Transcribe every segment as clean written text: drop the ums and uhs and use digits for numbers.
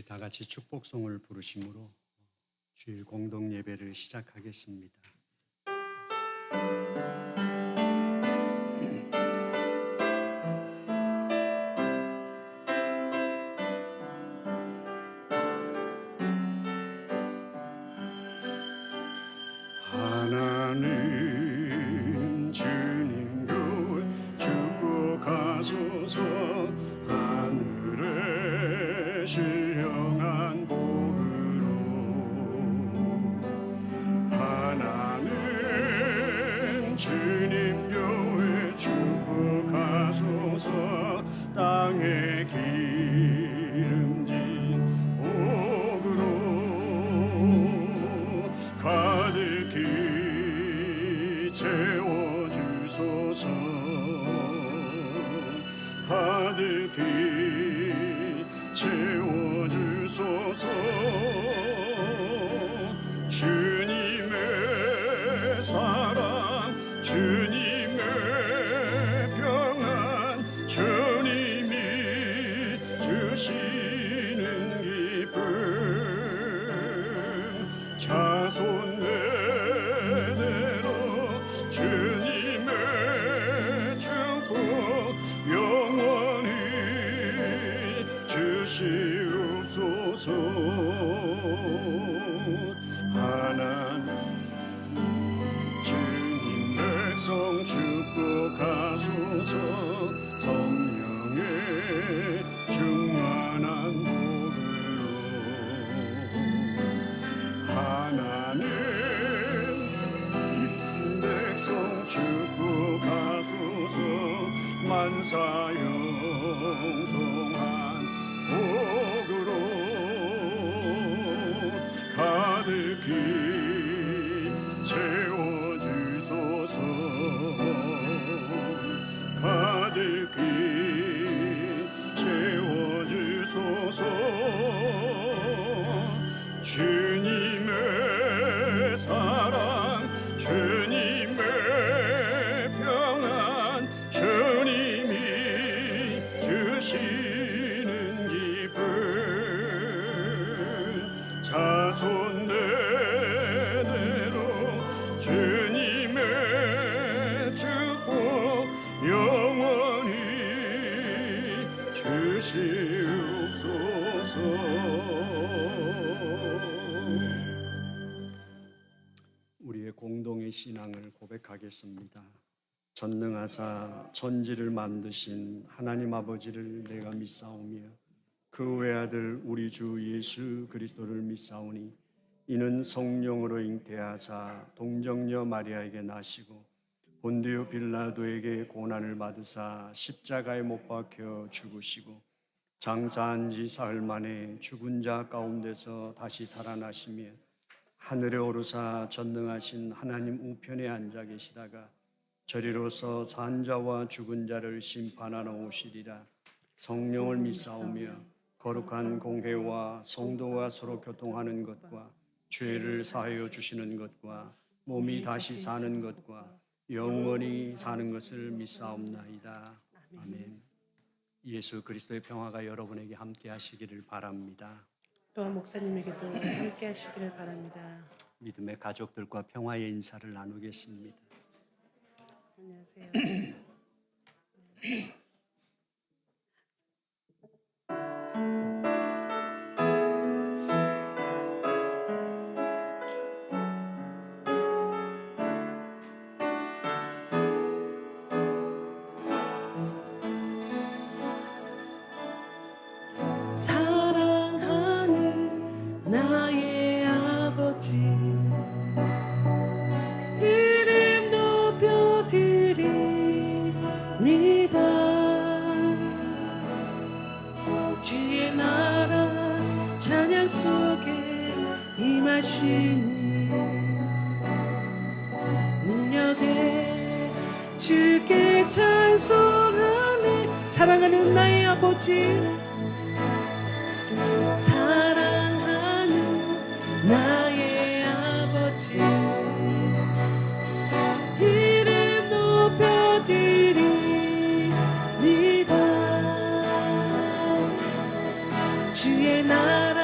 우리 다 같이 축복송을 부르심으로 주일 공동 예배를 시작하겠습니다. 하나님 주님 교회 축복하소서. 하늘에 신령한 복으로 하나님 주님 교회 축복하소서. 땅에 기름진 복으로 가득히 채워주소서. 가득히 채워주소서. 주님의 사랑 주님의 평안 주님이 주시는 기쁨 자손 대대로 주님의 축복 영원히 주시옵소서. 하나님 주님 백성 축복하소서. 성령의 충만한 복으로 하나님 기쁜 백성 축복하소서. 만사 영통한 복으로 가득히 채워주소서. 가득히 채워주소서. 주님의 사랑 주님의 평안 주님이 주시는 기쁨 자손 대대로 주님의 축복 영원히 주시옵소서. 우리의 공동의 신앙을 고백하겠습니다. 전능하사 천지를 만드신 하나님 아버지를 내가 믿사오며 그 외아들 우리 주 예수 그리스도를 믿사오니 이는 성령으로 잉태하사 동정녀 마리아에게 나시고 본디오 빌라도에게 고난을 받으사 십자가에 못 박혀 죽으시고 장사한 지 사흘 만에 죽은 자 가운데서 다시 살아나시며 하늘에 오르사 전능하신 하나님 우편에 앉아 계시다가 저리로서 산 자와 죽은 자를 심판하러 오시리라. 성령을 믿사오며 거룩한 공회와 성도와 서로 교통하는 것과 죄를 사하여 주시는 것과 몸이 다시 사는 것과 영원히 사는 것을 믿사옵나이다. 아멘. 예수 그리스도의 평화가 여러분에게 함께 하시기를 바랍니다. 또한 목사님에게도 함께 하시기를 바랍니다. 믿음의 가족들과 평화의 인사를 나누겠습니다. 안녕하세요. 사랑하는 나의 아버지 이름 높여드립니다. 주의 나라 찬양 속에 임하시니 능력에 주께 찬송하네. 사랑하는 나의 아버지 사랑하는 나의 아버지 이름 높여드립니다. 주의 나라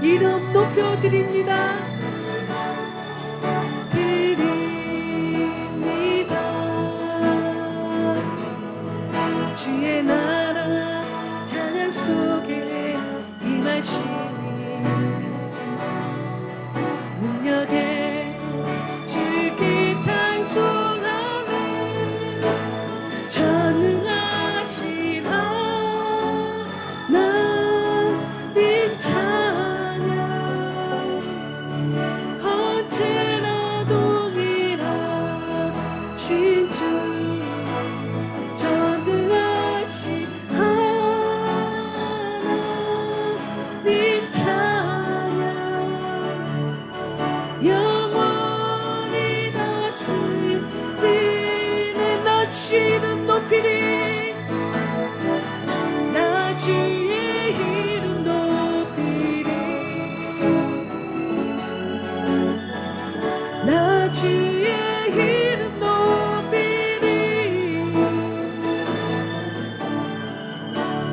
이름 높여드립니다. 드립니다. 주의 나라 찬양 속에 임하시니 능력에 주께 찬송하네. 전능하신 하나님 찬양 언제나 동일하신 주 전능하신 하나님 찬양 영원히 다스리네. 나 주는 높이리. 나 주의 이름 높이리. 나 주의 이름 높이리.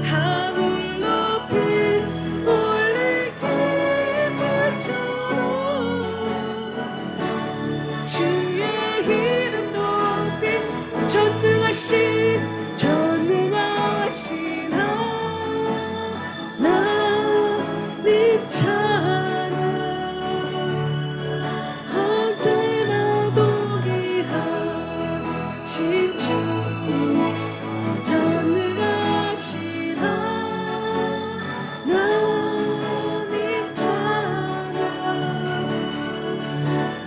하늘 높이 올리게 별처럼 주의 이름 높이. 전능하신 하나님 찬양 언제나 동일하신 주 전능하신 하나님 찬양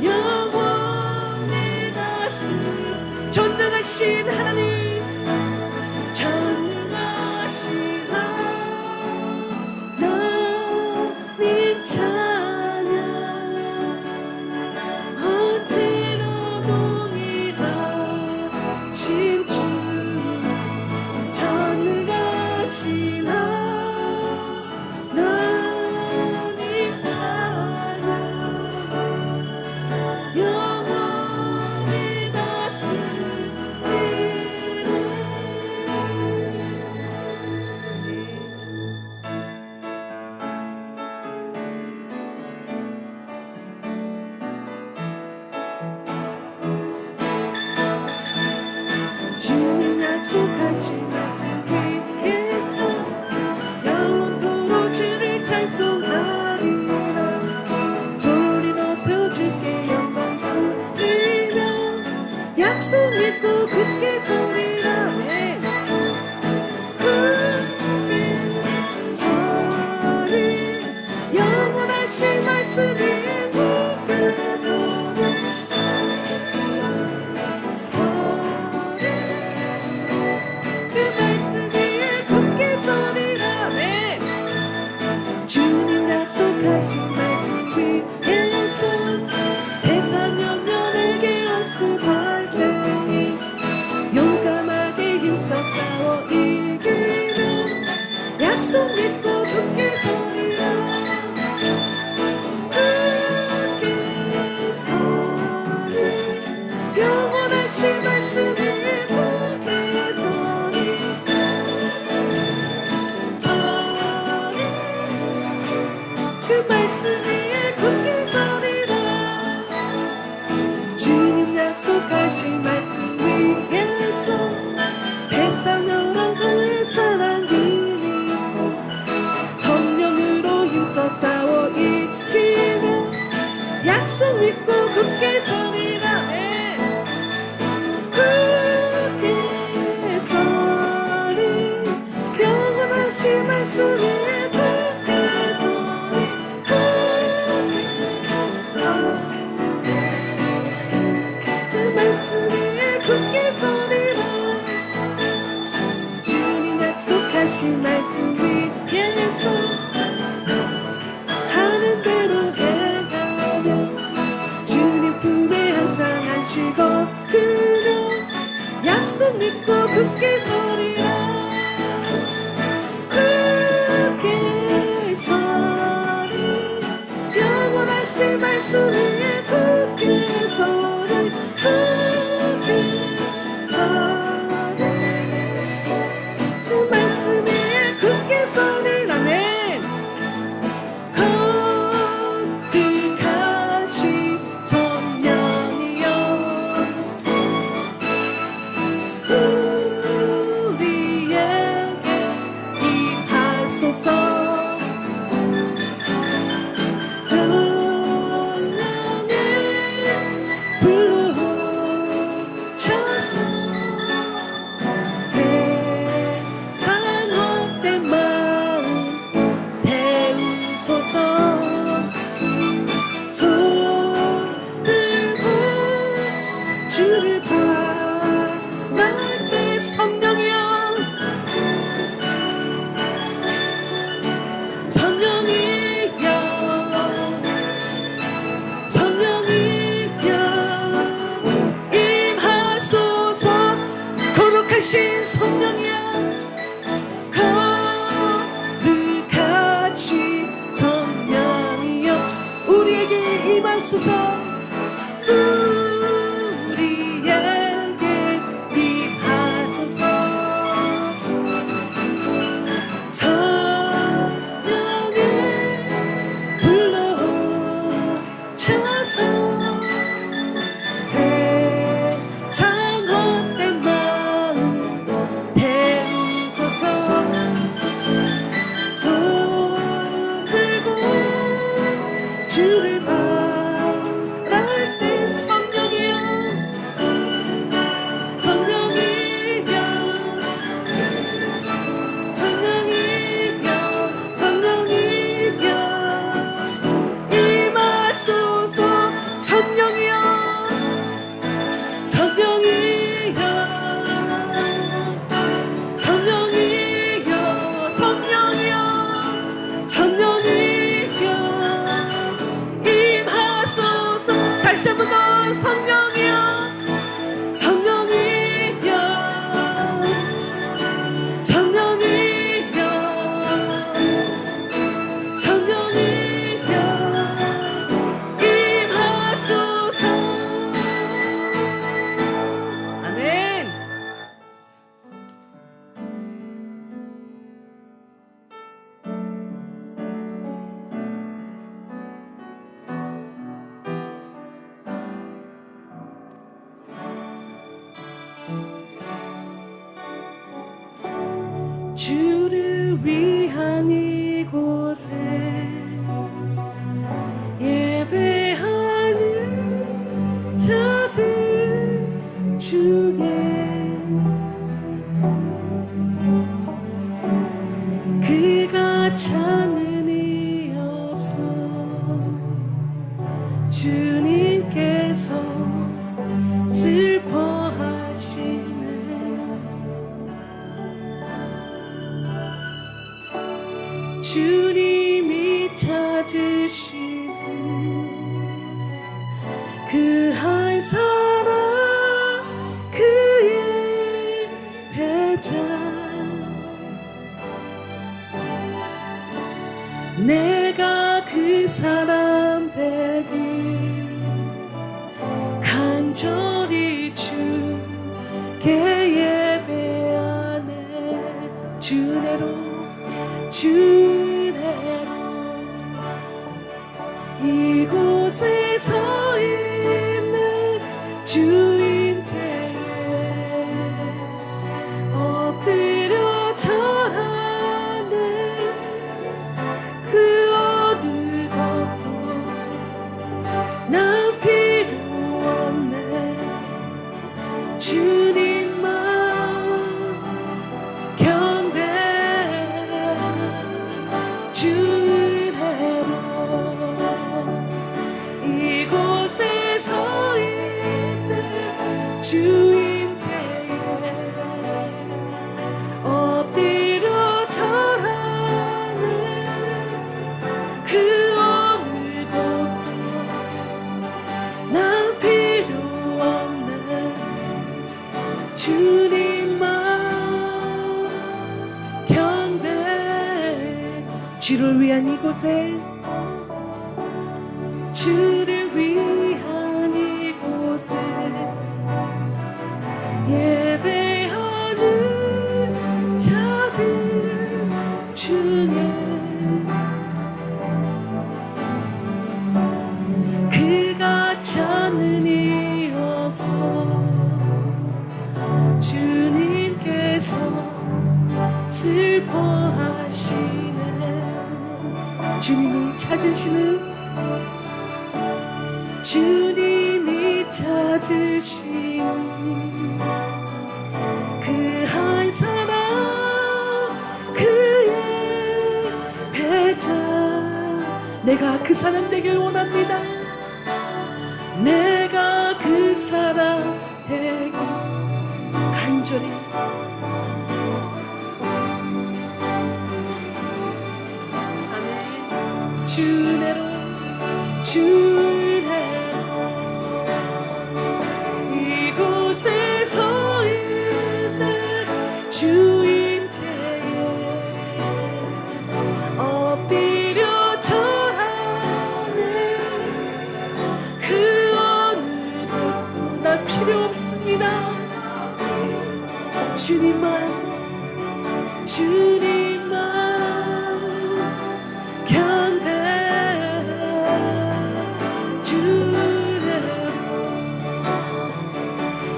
영원히 다스리네. 전능하신 하나님 전능하신 하나님 찬양 언제나 동일하신 주 전능하신 하나님 찬양 영원히 다스리네. 주님 약속하신 말씀 위에서 영원토록 주를 찬송하리라. 소리 높여 주께 영광 돌리며 약속 믿고 굳게 서리라네. 굳게 서리 영원하신 말씀 위에 굳게 서리. 그 말씀 위에 굳게 서리라네. 주님 약속하신 말씀 위에서 세상 영년에게 연습할 때에 용감하게 힘써 싸워 이기며 약속 믿고 굳게 서리라. 굳게 서리 영원하신 말씀 위에 굳게 서리. 그 말씀 위에 굳게 서리라. 주님 약속하신 말씀 위에서 세상 여러 그의 사랑 이루고 성령으로 힘써 싸워 이기며 약속 믿고 굳게 서리라네. 굳게 서리 영원하신 말씀 위에 굳게 서리. 그 말씀 위에 굳게 서리라. 주님 약속하신 말씀 위에서 하는 대로 행하며 주님 품에 항상 안식어 들여 약속 믿고 굳게 서리라. 굳게 서리 영원하신 말씀 위에 굳게 서리. 굳게 서리 그 말씀 위에 굳게 서리라네. 임하소서 우리에게 임하소서 성령이 불러셔서 세상 헛된 마음 태우소서 손 들고 주를 바랄 때 성령이여 성령이여 성령이여 성령이여 임하소서 성령이여 성령이여 성령이여 성령이여 성령이여 임하소서 다시 한 번 더 성령이여 성령이여 성령이여 성령이여 임하소서 아멘. 주를 위한 이곳에 예배하는 자들 중에 그가 찾는 이 없어 주님께서 슬퍼하시네 주님이 찾으시는 그 한 사람 그의 배자 내가 그 사람 되길 간절히 주께 예배하네 주내로 이곳에 서 있는 주인 되에 엎드려 절하네 그 어느 것도 난 필요 없네 주님만 주대로 이곳에 서 있는 주인 되에 엎드려 절하는 그 어느 것도 난 필요 없네 주님만 주를 위한 이곳에 주를 위한 이곳에 예배하는 자들 중에 그가 찾는 이 없어 주님께서 슬퍼하시네 주님이 찾으시는 주님이 찾으시는 그 한 사람 그의 배자 내가 그 사람 되길 원합니다 내가 그 사람 되길 간절히 아멘 주내로 이곳에 서 있는 주인 되에 엎드려 절하네 고백합니다. 주님만 경배 주래로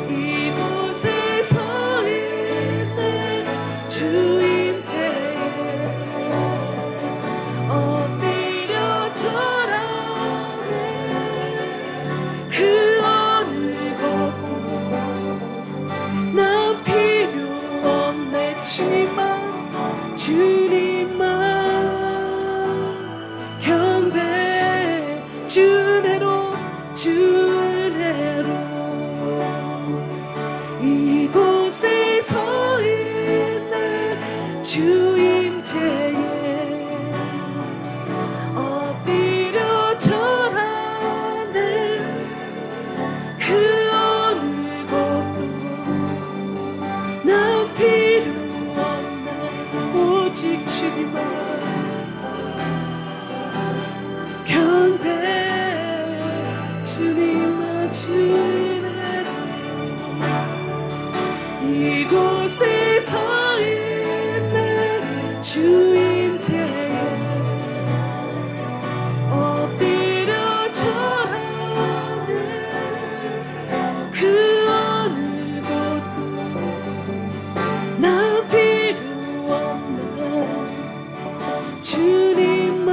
이곳에 서 있네 주인제에 엎드려 절하네 그 어느 것도 난 필요 없네 주님만 경배 주내로 이곳에 서 있네 주임제에 엎드려 절하네 그 어느 것도 난 필요 없네 오직 주님만 경배 주님만 주내로 이곳에 서 있네 주임제에 엎드려 절하네 그 어느 것도 난 필요 없네 주님만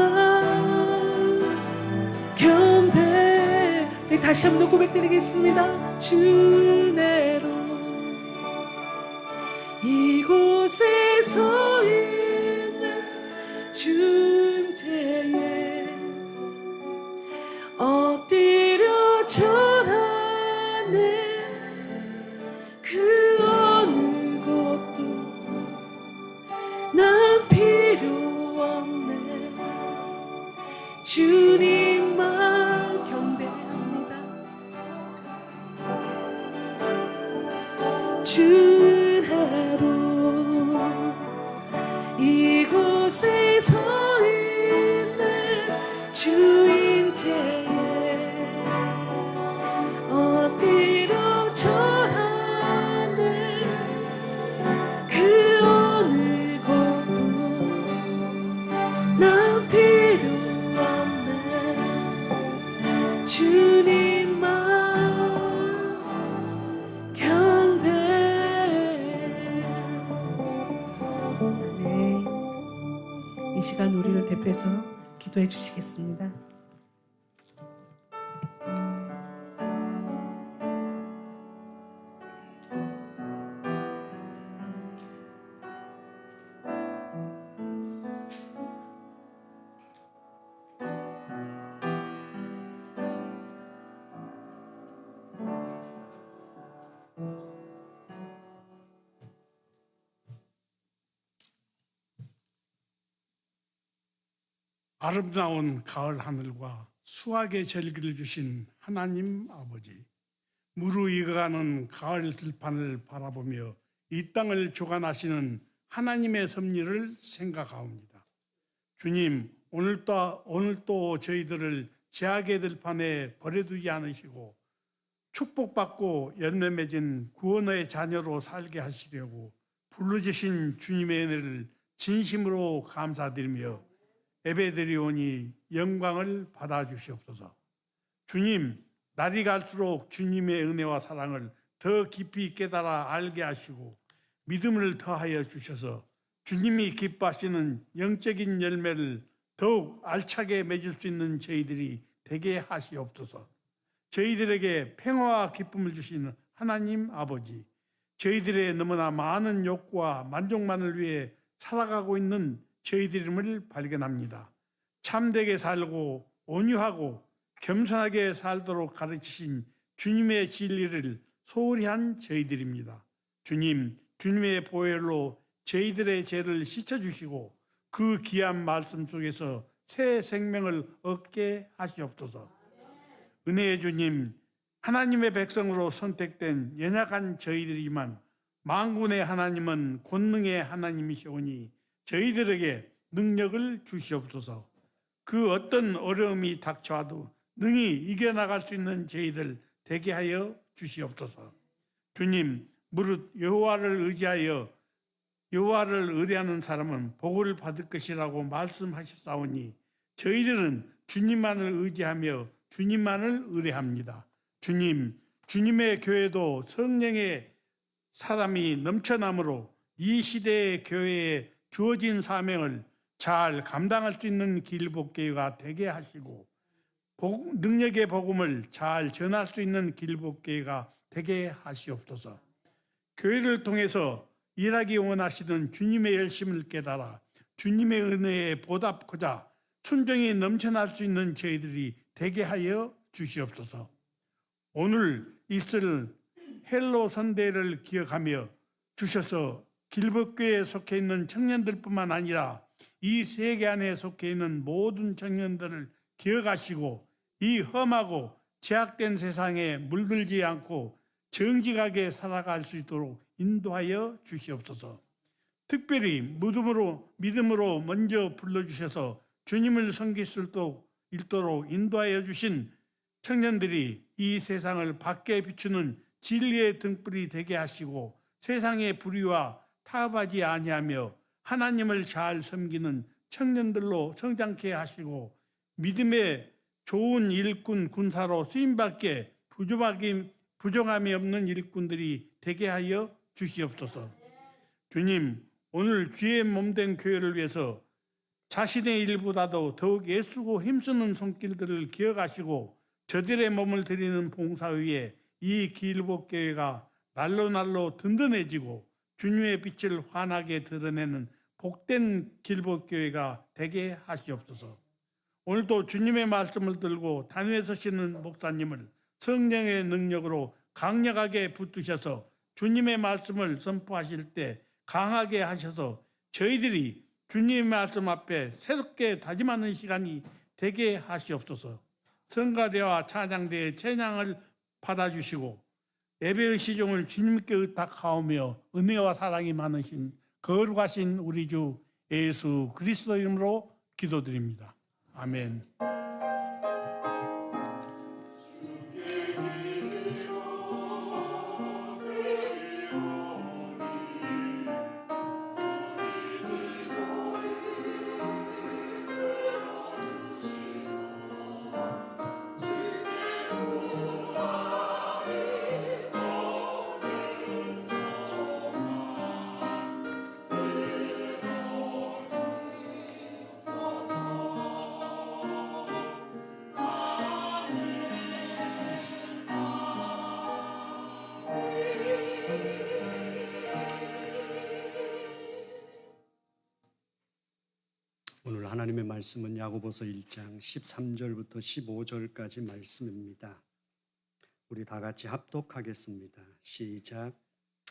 경배 네, 다시 한번 고백드리겠습니다. 주내로 이곳에 서 있는 주임제에 엎드려 절하네 그 어느 것도 난 필요 없네 주님만 경배합니다. 주내로 이곳에 서 있는 주임제에 엎드려 절하네 그 어느 것도 난 필요 없네 주님만 경배 네, 이 시간 우리를 대표해서 기도해 주시겠습니다. 아름다운 가을 하늘과 수확의 절기를 주신 하나님 아버지, 무르익어가는 가을 들판을 바라보며 이 땅을 조간하시는 하나님의 섭리를 생각하옵니다. 주님, 오늘 또 저희들을 제약의 들판에 버려두지 않으시고 축복받고 열매 맺은 구원의 자녀로 살게 하시려고 불러주신 주님의 은혜를 진심으로 감사드리며 예배드리오니 영광을 받아주시옵소서. 주님, 날이 갈수록 주님의 은혜와 사랑을 더 깊이 깨달아 알게 하시고 믿음을 더하여 주셔서 주님이 기뻐하시는 영적인 열매를 더욱 알차게 맺을 수 있는 저희들이 되게 하시옵소서. 저희들에게 평화와 기쁨을 주시는 하나님 아버지, 저희들의 너무나 많은 욕구와 만족만을 위해 살아가고 있는 저희들임을 발견합니다. 참되게 살고 온유하고 겸손하게 살도록 가르치신 주님의 진리를 소홀히 한 저희들입니다. 주님, 주님의 보혈로 저희들의 죄를 씻어주시고 그 귀한 말씀 속에서 새 생명을 얻게 하시옵소서. 은혜의 주님, 하나님의 백성으로 선택된 연약한 저희들이지만 만군의 하나님은 권능의 하나님이시오니 저희들에게 능력을 주시옵소서. 그 어떤 어려움이 닥쳐와도 능히 이겨나갈 수 있는 저희들 되게 하여 주시옵소서. 주님, 무릇 여호와를 의뢰하는 사람은 복을 받을 것이라고 말씀하셨사오니 저희들은 주님만을 의지하며 주님만을 의뢰합니다. 주님의 교회도 성령의 사람이 넘쳐나므로 이 시대의 교회에 주어진 사명을 잘 감당할 수 있는 길복교회가 되게 하시고 능력의 복음을 잘 전할 수 있는 길복교회가 되게 하시옵소서. 교회를 통해서 일하기 원하시는 주님의 열심을 깨달아 주님의 은혜에 보답하고자 순종이 넘쳐날 수 있는 저희들이 되게 하여 주시옵소서. 오늘 있을 헬로 선대를 기억하며 주셔서 길복교회에 속해 있는 청년들뿐만 아니라 이 세계 안에 속해 있는 모든 청년들을 기억하시고 이 험하고 제약된 세상에 물들지 않고 정직하게 살아갈 수 있도록 인도하여 주시옵소서. 특별히 믿음으로 먼저 불러주셔서 주님을 섬길 수 있도록 인도하여 주신 청년들이 이 세상을 밝게 비추는 진리의 등불이 되게 하시고 세상의 불의와 타협하지 아니하며 하나님을 잘 섬기는 청년들로 성장케 하시고 믿음의 좋은 일꾼 군사로 쓰임받게 부정함이 없는 일꾼들이 되게 하여 주시옵소서. 주님, 오늘 주의 몸된 교회를 위해서 자신의 일보다도 더욱 애쓰고 힘쓰는 손길들을 기억하시고 저들의 몸을 드리는 봉사 위에 이 길복교회가 날로 든든해지고 주님의 빛을 환하게 드러내는 복된 길복교회가 되게 하시옵소서. 오늘도 주님의 말씀을 들고 단위에 서시는 목사님을 성령의 능력으로 강력하게 붙드셔서 주님의 말씀을 선포하실 때 강하게 하셔서 저희들이 주님의 말씀 앞에 새롭게 다짐하는 시간이 되게 하시옵소서. 성가대와 찬양대의 찬양을 받아주시고 예배의 시종을 주님께 의탁하오며 은혜와 사랑이 많으신 거룩하신 우리 주 예수 그리스도 이름으로 기도드립니다. 아멘. 오늘 하나님의 말씀은 야고보서 1장 13절부터 15절까지 말씀입니다. 우리 다 같이 합독하겠습니다. 시작.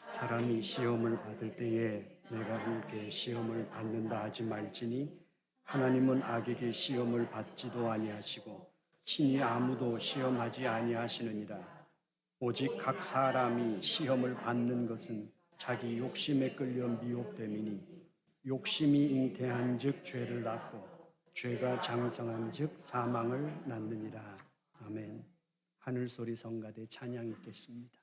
사람이 시험을 받을 때에 내가 함께 시험을 받는다 하지 말지니 하나님은 악에게 시험을 받지도 아니하시고 친히 아무도 시험하지 아니하시느니라. 오직 각 사람이 시험을 받는 것은 자기 욕심에 끌려 미혹됨이니 욕심이 잉태한즉 죄를 낳고 죄가 장성한즉 사망을 낳느니라. 아멘. 하늘소리 성가대 찬양 있겠습니다.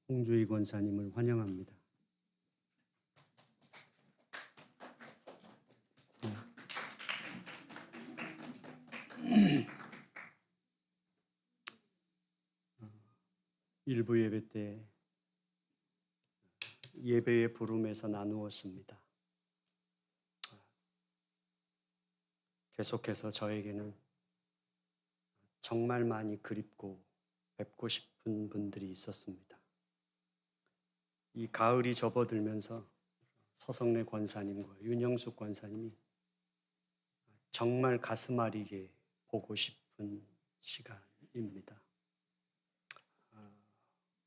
홍주희 권사님을 환영합니다. 일부 예배 때 예배의 부름에서 나누었습니다. 계속해서 저에게는 정말 많이 그립고 뵙고 싶은 분들이 있었습니다. 이 가을이 접어들면서 서성래 권사님과 윤영숙 권사님이 정말 가슴 아리게 보고 싶은 시간입니다.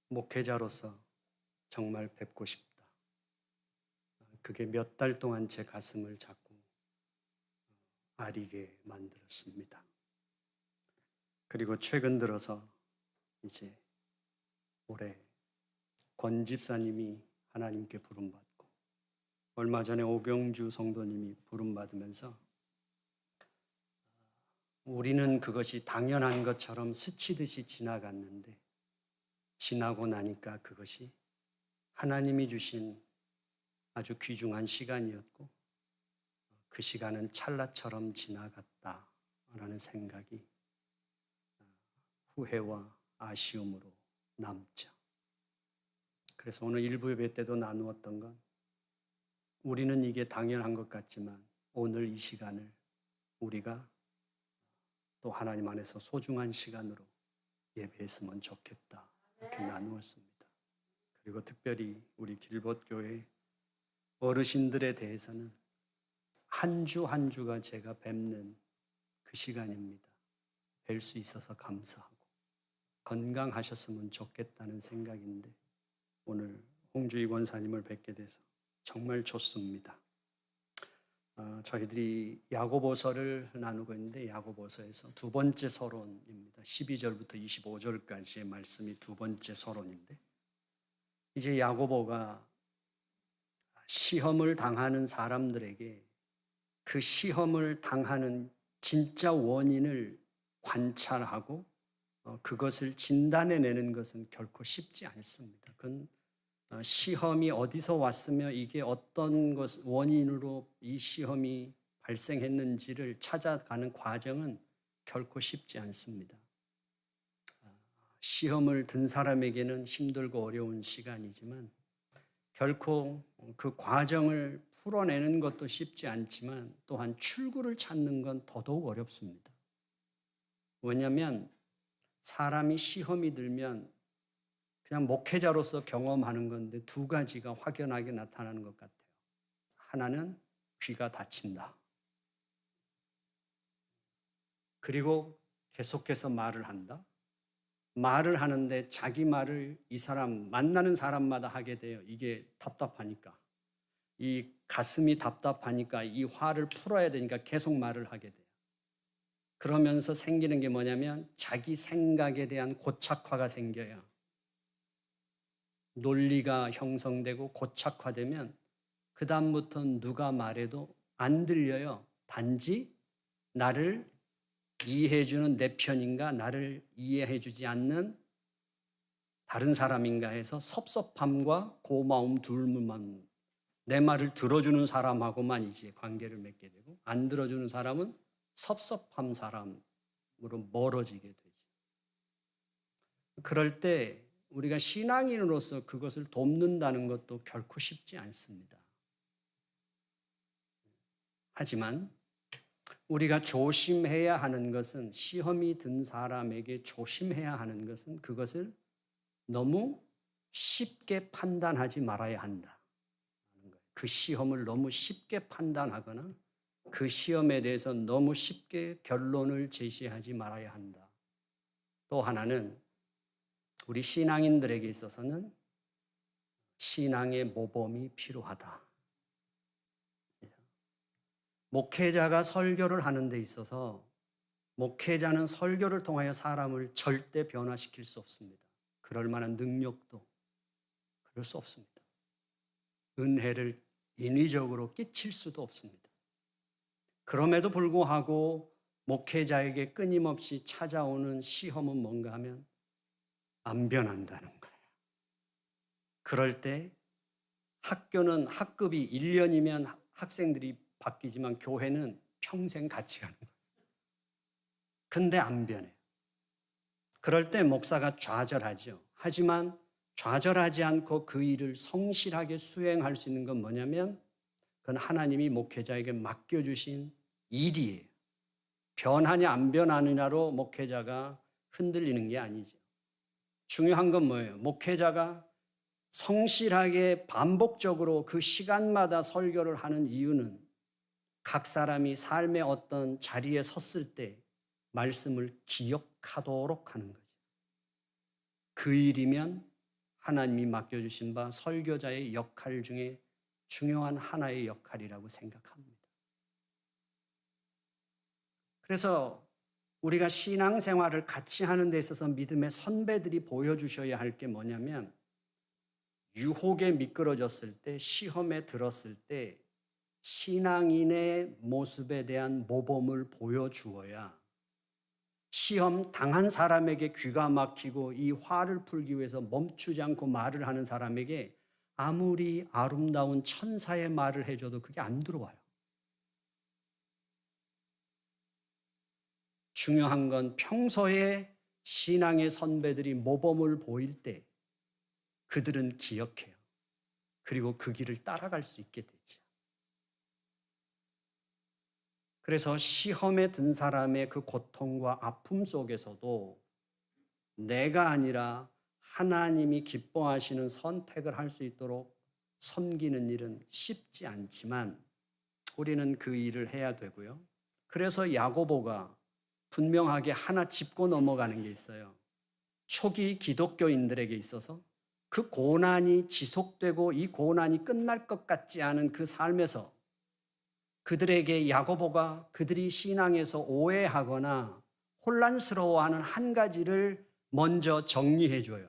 목회자로서 정말 뵙고 싶다. 그게 몇 달 동안 제 가슴을 자꾸 아리게 만들었습니다. 그리고 최근 들어서 이제 올해 권 집사님이 하나님께 부름받고 얼마 전에 오경주 성도님이 부름받으면서 우리는 그것이 당연한 것처럼 스치듯이 지나갔는데 지나고 나니까 그것이 하나님이 주신 아주 귀중한 시간이었고 그 시간은 찰나처럼 지나갔다라는 생각이 후회와 아쉬움으로 남죠. 그래서 오늘 일부 예배 때도 나누었던 건 우리는 이게 당연한 것 같지만 오늘 이 시간을 우리가 또 하나님 안에서 소중한 시간으로 예배했으면 좋겠다. 이렇게 나누었습니다. 그리고 특별히 우리 길벗교회 어르신들에 대해서는 한 주 한 주가 제가 뵙는 그 시간입니다. 뵐 수 있어서 감사하고 건강하셨으면 좋겠다는 생각인데 오늘 홍주희 권사님을 뵙게 돼서 정말 좋습니다. 저희들이 야고보서를 나누고 있는데 야고보서에서 두 번째 서론입니다. 12절부터 25절까지의 말씀이 두 번째 서론인데 이제 야고보가 시험을 당하는 사람들에게 그 시험을 당하는 진짜 원인을 관찰하고 그것을 진단해내는 것은 결코 쉽지 않습니다. 그건 시험이 어디서 왔으며 이게 어떤 원인으로 이 시험이 발생했는지를 찾아가는 과정은 결코 쉽지 않습니다. 시험을 든 사람에게는 힘들고 어려운 시간이지만 결코 그 과정을 풀어내는 것도 쉽지 않지만 또한 출구를 찾는 건 더더욱 어렵습니다. 왜냐하면 사람이 시험이 들면 그냥 목회자로서 경험하는 건데 두 가지가 확연하게 나타나는 것 같아요. 하나는 귀가 닫힌다. 그리고 계속해서 말을 한다. 말을 하는데 자기 말을 이 사람 만나는 사람마다 하게 돼요. 이게 답답하니까. 이 가슴이 답답하니까 이 화를 풀어야 되니까 계속 말을 하게 돼요. 그러면서 생기는 게 뭐냐면 자기 생각에 대한 고착화가 생겨요. 논리가 형성되고 고착화되면 그 다음부터는 누가 말해도 안 들려요. 단지 나를 이해해주는 내 편인가 나를 이해해주지 않는 다른 사람인가 해서 섭섭함과 고마움 둘만 내 말을 들어주는 사람하고만 이제 관계를 맺게 되고 안 들어주는 사람은 섭섭한 사람으로 멀어지게 되죠. 그럴 때 우리가 신앙인으로서 그것을 돕는다는 것도 결코 쉽지 않습니다. 하지만 우리가 조심해야 하는 것은 시험이 든 사람에게 조심해야 하는 것은 그것을 너무 쉽게 판단하지 말아야 한다. 그 시험을 너무 쉽게 판단하거나 그 시험에 대해서 너무 쉽게 결론을 제시하지 말아야 한다. 또 하나는 우리 신앙인들에게 있어서는 신앙의 모범이 필요하다. 목회자가 설교를 하는 데 있어서 목회자는 설교를 통하여 사람을 절대 변화시킬 수 없습니다. 그럴 만한 능력도 그럴 수 없습니다. 은혜를 인위적으로 끼칠 수도 없습니다. 그럼에도 불구하고 목회자에게 끊임없이 찾아오는 시험은 뭔가 하면 안 변한다는 거예요. 그럴 때 학교는 학급이 1년이면 학생들이 바뀌지만 교회는 평생 같이 가는 거예요. 근데 안 변해요. 그럴 때 목사가 좌절하죠. 하지만 좌절하지 않고 그 일을 성실하게 수행할 수 있는 건 뭐냐면 그건 하나님이 목회자에게 맡겨주신 일이에요. 변하냐 안 변하느냐로 목회자가 흔들리는 게 아니죠. 중요한 건 뭐예요? 목회자가 성실하게 반복적으로 그 시간마다 설교를 하는 이유는 각 사람이 삶의 어떤 자리에 섰을 때 말씀을 기억하도록 하는 거죠. 그 일이면 하나님이 맡겨주신 바 설교자의 역할 중에 중요한 하나의 역할이라고 생각합니다. 그래서 우리가 신앙생활을 같이 하는 데 있어서 믿음의 선배들이 보여주셔야 할 게 뭐냐면 유혹에 미끄러졌을 때, 시험에 들었을 때 신앙인의 모습에 대한 모범을 보여주어야 시험 당한 사람에게 귀가 막히고 이 화를 풀기 위해서 멈추지 않고 말을 하는 사람에게 아무리 아름다운 천사의 말을 해줘도 그게 안 들어와요. 중요한 건 평소에 신앙의 선배들이 모범을 보일 때 그들은 기억해요. 그리고 그 길을 따라갈 수 있게 되죠. 그래서 시험에 든 사람의 그 고통과 아픔 속에서도 내가 아니라 하나님이 기뻐하시는 선택을 할 수 있도록 섬기는 일은 쉽지 않지만 우리는 그 일을 해야 되고요. 그래서 야고보가 분명하게 하나 짚고 넘어가는 게 있어요. 초기 기독교인들에게 있어서 그 고난이 지속되고 이 고난이 끝날 것 같지 않은 그 삶에서 그들에게 야고보가 그들이 신앙에서 오해하거나 혼란스러워하는 한 가지를 먼저 정리해 줘요.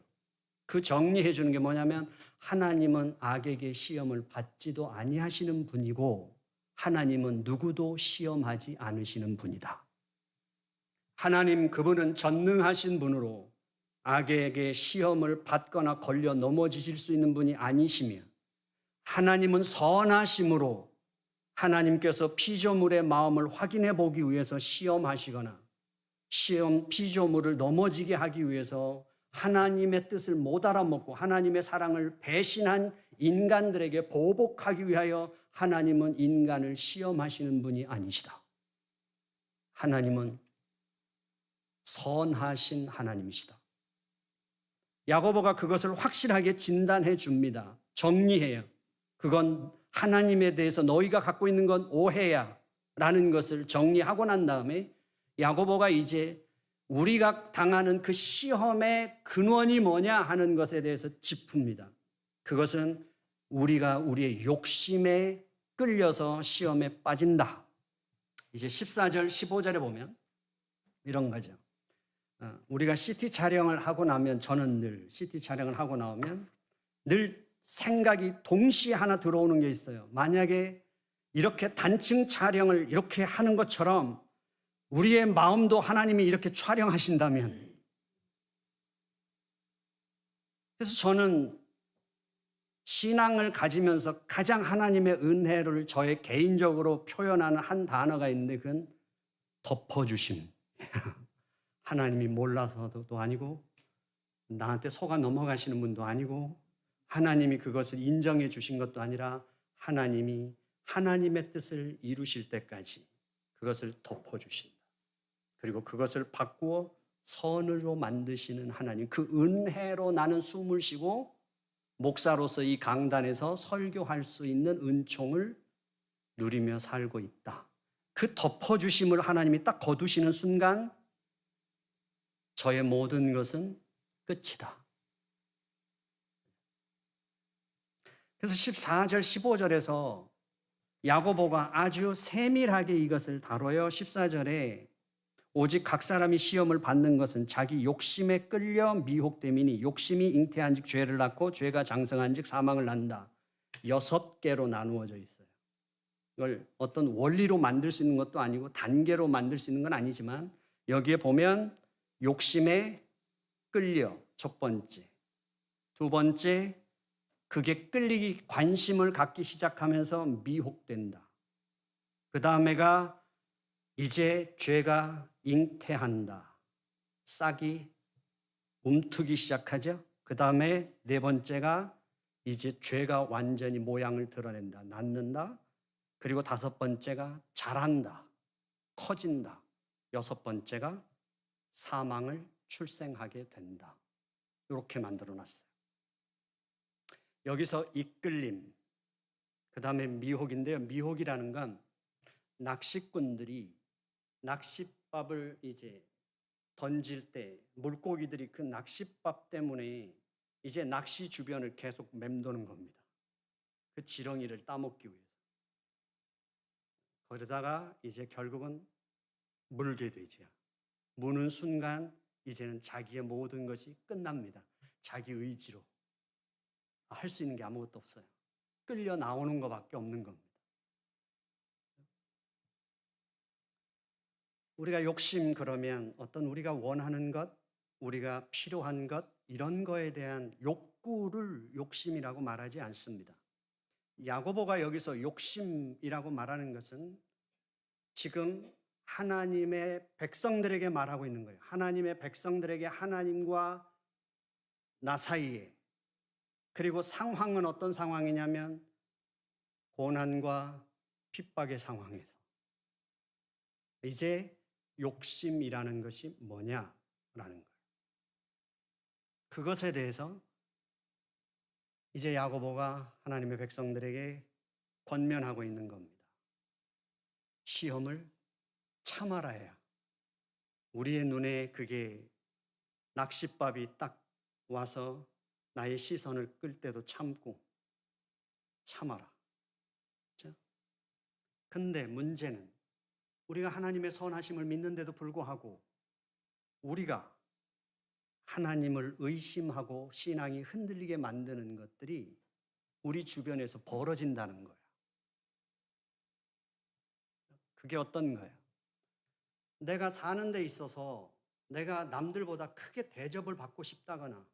그 정리해 주는 게 뭐냐면 하나님은 악에게 시험을 받지도 아니하시는 분이고 하나님은 누구도 시험하지 않으시는 분이다. 하나님 그분은 전능하신 분으로 악에게 시험을 받거나 걸려 넘어지실 수 있는 분이 아니시며 하나님은 선하심으로 하나님께서 피조물의 마음을 확인해 보기 위해서 시험하시거나 피조물을 넘어지게 하기 위해서 하나님의 뜻을 못 알아먹고 하나님의 사랑을 배신한 인간들에게 보복하기 위하여 하나님은 인간을 시험하시는 분이 아니시다. 하나님은 선하신 하나님이시다. 야고보가 그것을 확실하게 진단해 줍니다. 정리해요. 그건 하나님에 대해서 너희가 갖고 있는 건 오해야 라는 것을 정리하고 난 다음에 야고보가 이제 우리가 당하는 그 시험의 근원이 뭐냐 하는 것에 대해서 짚습니다. 그것은 우리가 우리의 욕심에 끌려서 시험에 빠진다. 이제 14절 15절에 보면 이런 거죠. 우리가 CT 촬영을 하고 나면 저는 늘 CT 촬영을 하고 나오면 늘 생각이 동시에 하나 들어오는 게 있어요. 만약에 이렇게 단층 촬영을 이렇게 하는 것처럼 우리의 마음도 하나님이 이렇게 촬영하신다면, 그래서 저는 신앙을 가지면서 가장 하나님의 은혜를 저의 개인적으로 표현하는 한 단어가 있는데 그건 덮어주심. 하나님이 몰라서도 아니고 나한테 속아 넘어가시는 분도 아니고 하나님이 그것을 인정해 주신 것도 아니라 하나님이 하나님의 뜻을 이루실 때까지 그것을 덮어주신다. 그리고 그것을 바꾸어 선으로 만드시는 하나님, 그 은혜로 나는 숨을 쉬고 목사로서 이 강단에서 설교할 수 있는 은총을 누리며 살고 있다. 그 덮어주심을 하나님이 딱 거두시는 순간 저의 모든 것은 끝이다. 그래서 14절 15절에서 야고보가 아주 세밀하게 이것을 다뤄요. 14절에 오직 각 사람이 시험을 받는 것은 자기 욕심에 끌려 미혹됨이니 욕심이 잉태한즉 죄를 낳고 죄가 장성한즉 사망을 낳는다. 6개로 나누어져 있어요. 이걸 어떤 원리로 만들 수 있는 것도 아니고 단계로 만들 수 있는 건 아니지만 여기에 보면 욕심에 끌려 첫 번째, 두 번째 그게 끌리기, 관심을 갖기 시작하면서 미혹된다. 그 다음에가 이제 죄가 잉태한다. 싹이 움트기 시작하죠. 그 다음에 네 번째가 이제 죄가 완전히 모양을 드러낸다. 낳는다. 그리고 다섯 번째가 자란다. 커진다. 여섯 번째가 사망을 출생하게 된다. 이렇게 만들어 놨어요. 여기서 이끌림, 그 다음에 미혹인데요. 미혹이라는 건 낚시꾼들이 낚싯밥을 이제 던질 때 물고기들이 그 낚싯밥 때문에 이제 낚시 주변을 계속 맴도는 겁니다. 그 지렁이를 따먹기 위해서. 그러다가 이제 결국은 물게 되죠. 무는 순간 이제는 자기의 모든 것이 끝납니다. 자기 의지로. 할 수 있는 게 아무것도 없어요. 끌려 나오는 것밖에 없는 겁니다. 우리가 욕심 그러면 어떤 우리가 원하는 것, 우리가 필요한 것, 이런 거에 대한 욕구를 욕심이라고 말하지 않습니다. 야고보가 여기서 욕심이라고 말하는 것은 지금 하나님의 백성들에게 말하고 있는 거예요. 하나님의 백성들에게 하나님과 나 사이에, 그리고 상황은 어떤 상황이냐면 고난과 핍박의 상황에서 이제 욕심이라는 것이 뭐냐라는 거예요. 그것에 대해서 이제 야고보가 하나님의 백성들에게 권면하고 있는 겁니다. 시험을 참아라 해야. 우리의 눈에 그게 낚싯밥이 딱 와서 나의 시선을 끌 때도 참고 참아라. 그렇죠? 근데 문제는 우리가 하나님의 선하심을 믿는데도 불구하고 우리가 하나님을 의심하고 신앙이 흔들리게 만드는 것들이 우리 주변에서 벌어진다는 거야. 그게 어떤 거예요? 내가 사는 데 있어서 내가 남들보다 크게 대접을 받고 싶다거나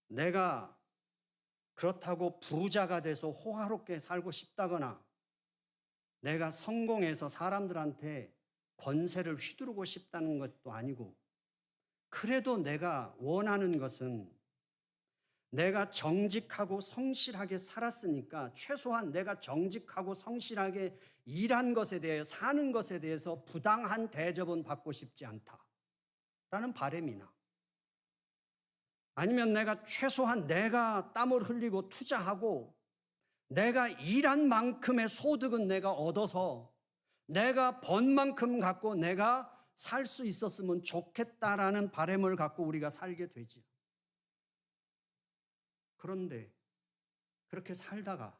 내가 그렇다고 부자가 돼서 호화롭게 살고 싶다거나 내가 성공해서 사람들한테 권세를 휘두르고 싶다는 것도 아니고 그래도 내가 원하는 것은 내가 정직하고 성실하게 살았으니까 최소한 내가 정직하고 성실하게 일한 것에 대해 사는 것에 대해서 부당한 대접은 받고 싶지 않다라는 바람이나 아니면 내가 최소한 내가 땀을 흘리고 투자하고 내가 일한 만큼의 소득은 내가 얻어서 내가 번 만큼 갖고 내가 살 수 있었으면 좋겠다라는 바람을 갖고 우리가 살게 되지. 그런데 그렇게 살다가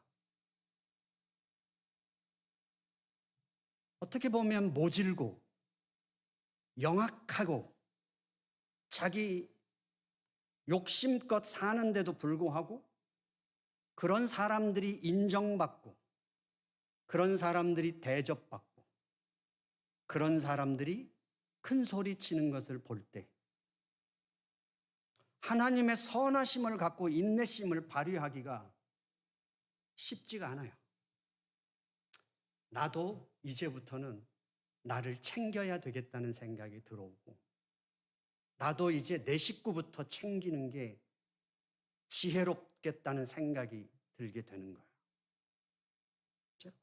어떻게 보면 모질고 영악하고 자기 욕심껏 사는데도 불구하고 그런 사람들이 인정받고 그런 사람들이 대접받고 그런 사람들이 큰 소리 치는 것을 볼 때 하나님의 선하심을 갖고 인내심을 발휘하기가 쉽지가 않아요. 나도 이제부터는 나를 챙겨야 되겠다는 생각이 들어오고 나도 이제 내 식구부터 챙기는 게 지혜롭겠다는 생각이 들게 되는 거예요. 그렇죠?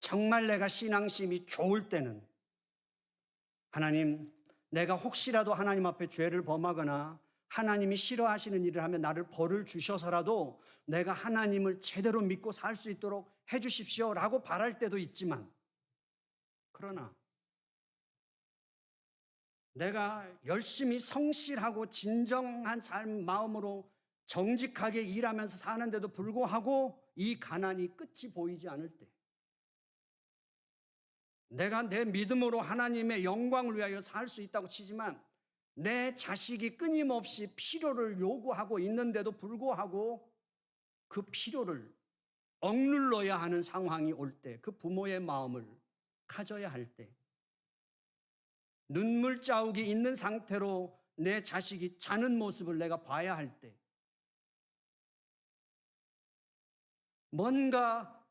정말 내가 신앙심이 좋을 때는 하나님, 내가 혹시라도 하나님 앞에 죄를 범하거나 하나님이 싫어하시는 일을 하면 나를 벌을 주셔서라도 내가 하나님을 제대로 믿고 살 수 있도록 해 주십시오라고 바랄 때도 있지만 그러나 내가 열심히 성실하고 진정한 삶 마음으로 정직하게 일하면서 사는데도 불구하고 이 가난이 끝이 보이지 않을 때 내가 내 믿음으로 하나님의 영광을 위하여 살 수 있다고 치지만 내 자식이 끊임없이 필요를 요구하고 있는데도 불구하고 그 필요를 억눌러야 하는 상황이 올 때 그 부모의 마음을 가져야 할 때 눈물 자욱이 있는 상태로 내 자식이 자는 모습을 내가 봐야 할 때 뭔가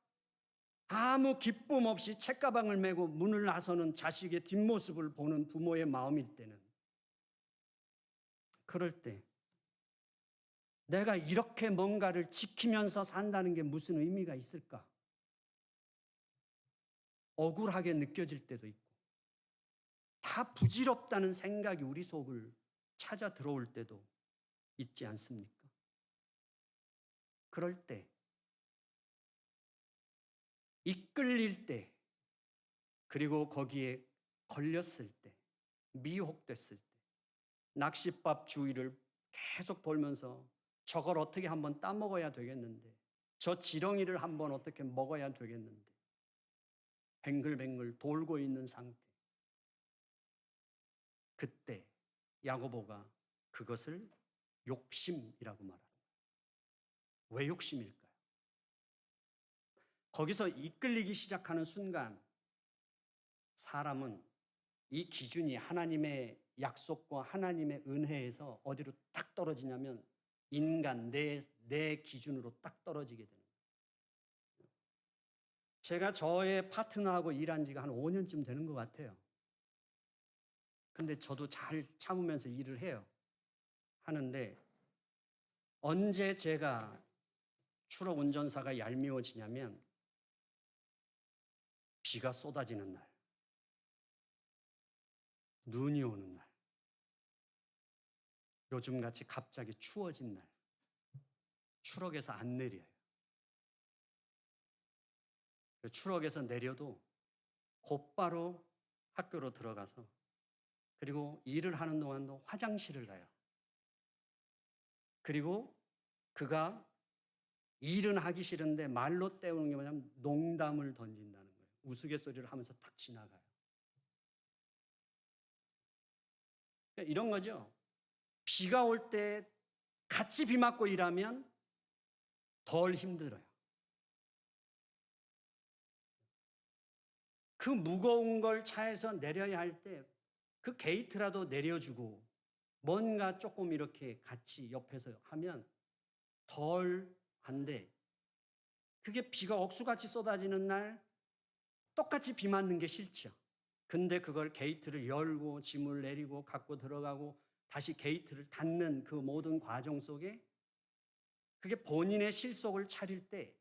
아무 기쁨 없이 책가방을 메고 문을 나서는 자식의 뒷모습을 보는 부모의 마음일 때는, 그럴 때 내가 이렇게 뭔가를 지키면서 산다는 게 무슨 의미가 있을까? 억울하게 느껴질 때도 있고, 다 부질없다는 생각이 우리 속을 찾아 들어올 때도 있지 않습니까? 그럴 때, 이끌릴 때, 그리고 거기에 걸렸을 때, 미혹됐을 때, 낚싯밥 주위를 계속 돌면서 저걸 어떻게 한번 따먹어야 되겠는데, 저 지렁이를 한번 어떻게 먹어야 되겠는데, 뱅글뱅글 돌고 있는 상태. 그때 야고보가 그것을 욕심이라고 말합니다. 왜 욕심일까요? 거기서 이끌리기 시작하는 순간 사람은 이 기준이 하나님의 약속과 하나님의 은혜에서 어디로 딱 떨어지냐면 인간, 내 기준으로 딱 떨어지게 되는 거예요. 제가 저의 파트너하고 일한 지가 한 5년쯤 되는 것 같아요. 근데 저도 잘 참으면서 일을 해요. 하는데 언제 제가 추록 운전사가 얄미워지냐면 비가 쏟아지는 날, 눈이 오는 날, 요즘같이 갑자기 추워진 날, 추럭에서 안 내려요. 추럭에서 내려도 곧바로 학교로 들어가서 그리고 일을 하는 동안도 화장실을 가요. 그리고 그가 일은 하기 싫은데 말로 때우는 게 뭐냐면 농담을 던진다는 거예요. 우스갯소리를 하면서 탁 지나가요. 이런 거죠. 비가 올 때 같이 비 맞고 일하면 덜 힘들어요. 그 무거운 걸 차에서 내려야 할 때 그 게이트라도 내려주고 뭔가 조금 이렇게 같이 옆에서 하면 덜 한데, 그게 비가 억수같이 쏟아지는 날 똑같이 비 맞는 게 싫죠. 근데 그걸 게이트를 열고 짐을 내리고 갖고 들어가고 다시 게이트를 닫는 그 모든 과정 속에 그게 본인의 실속을 차릴 때,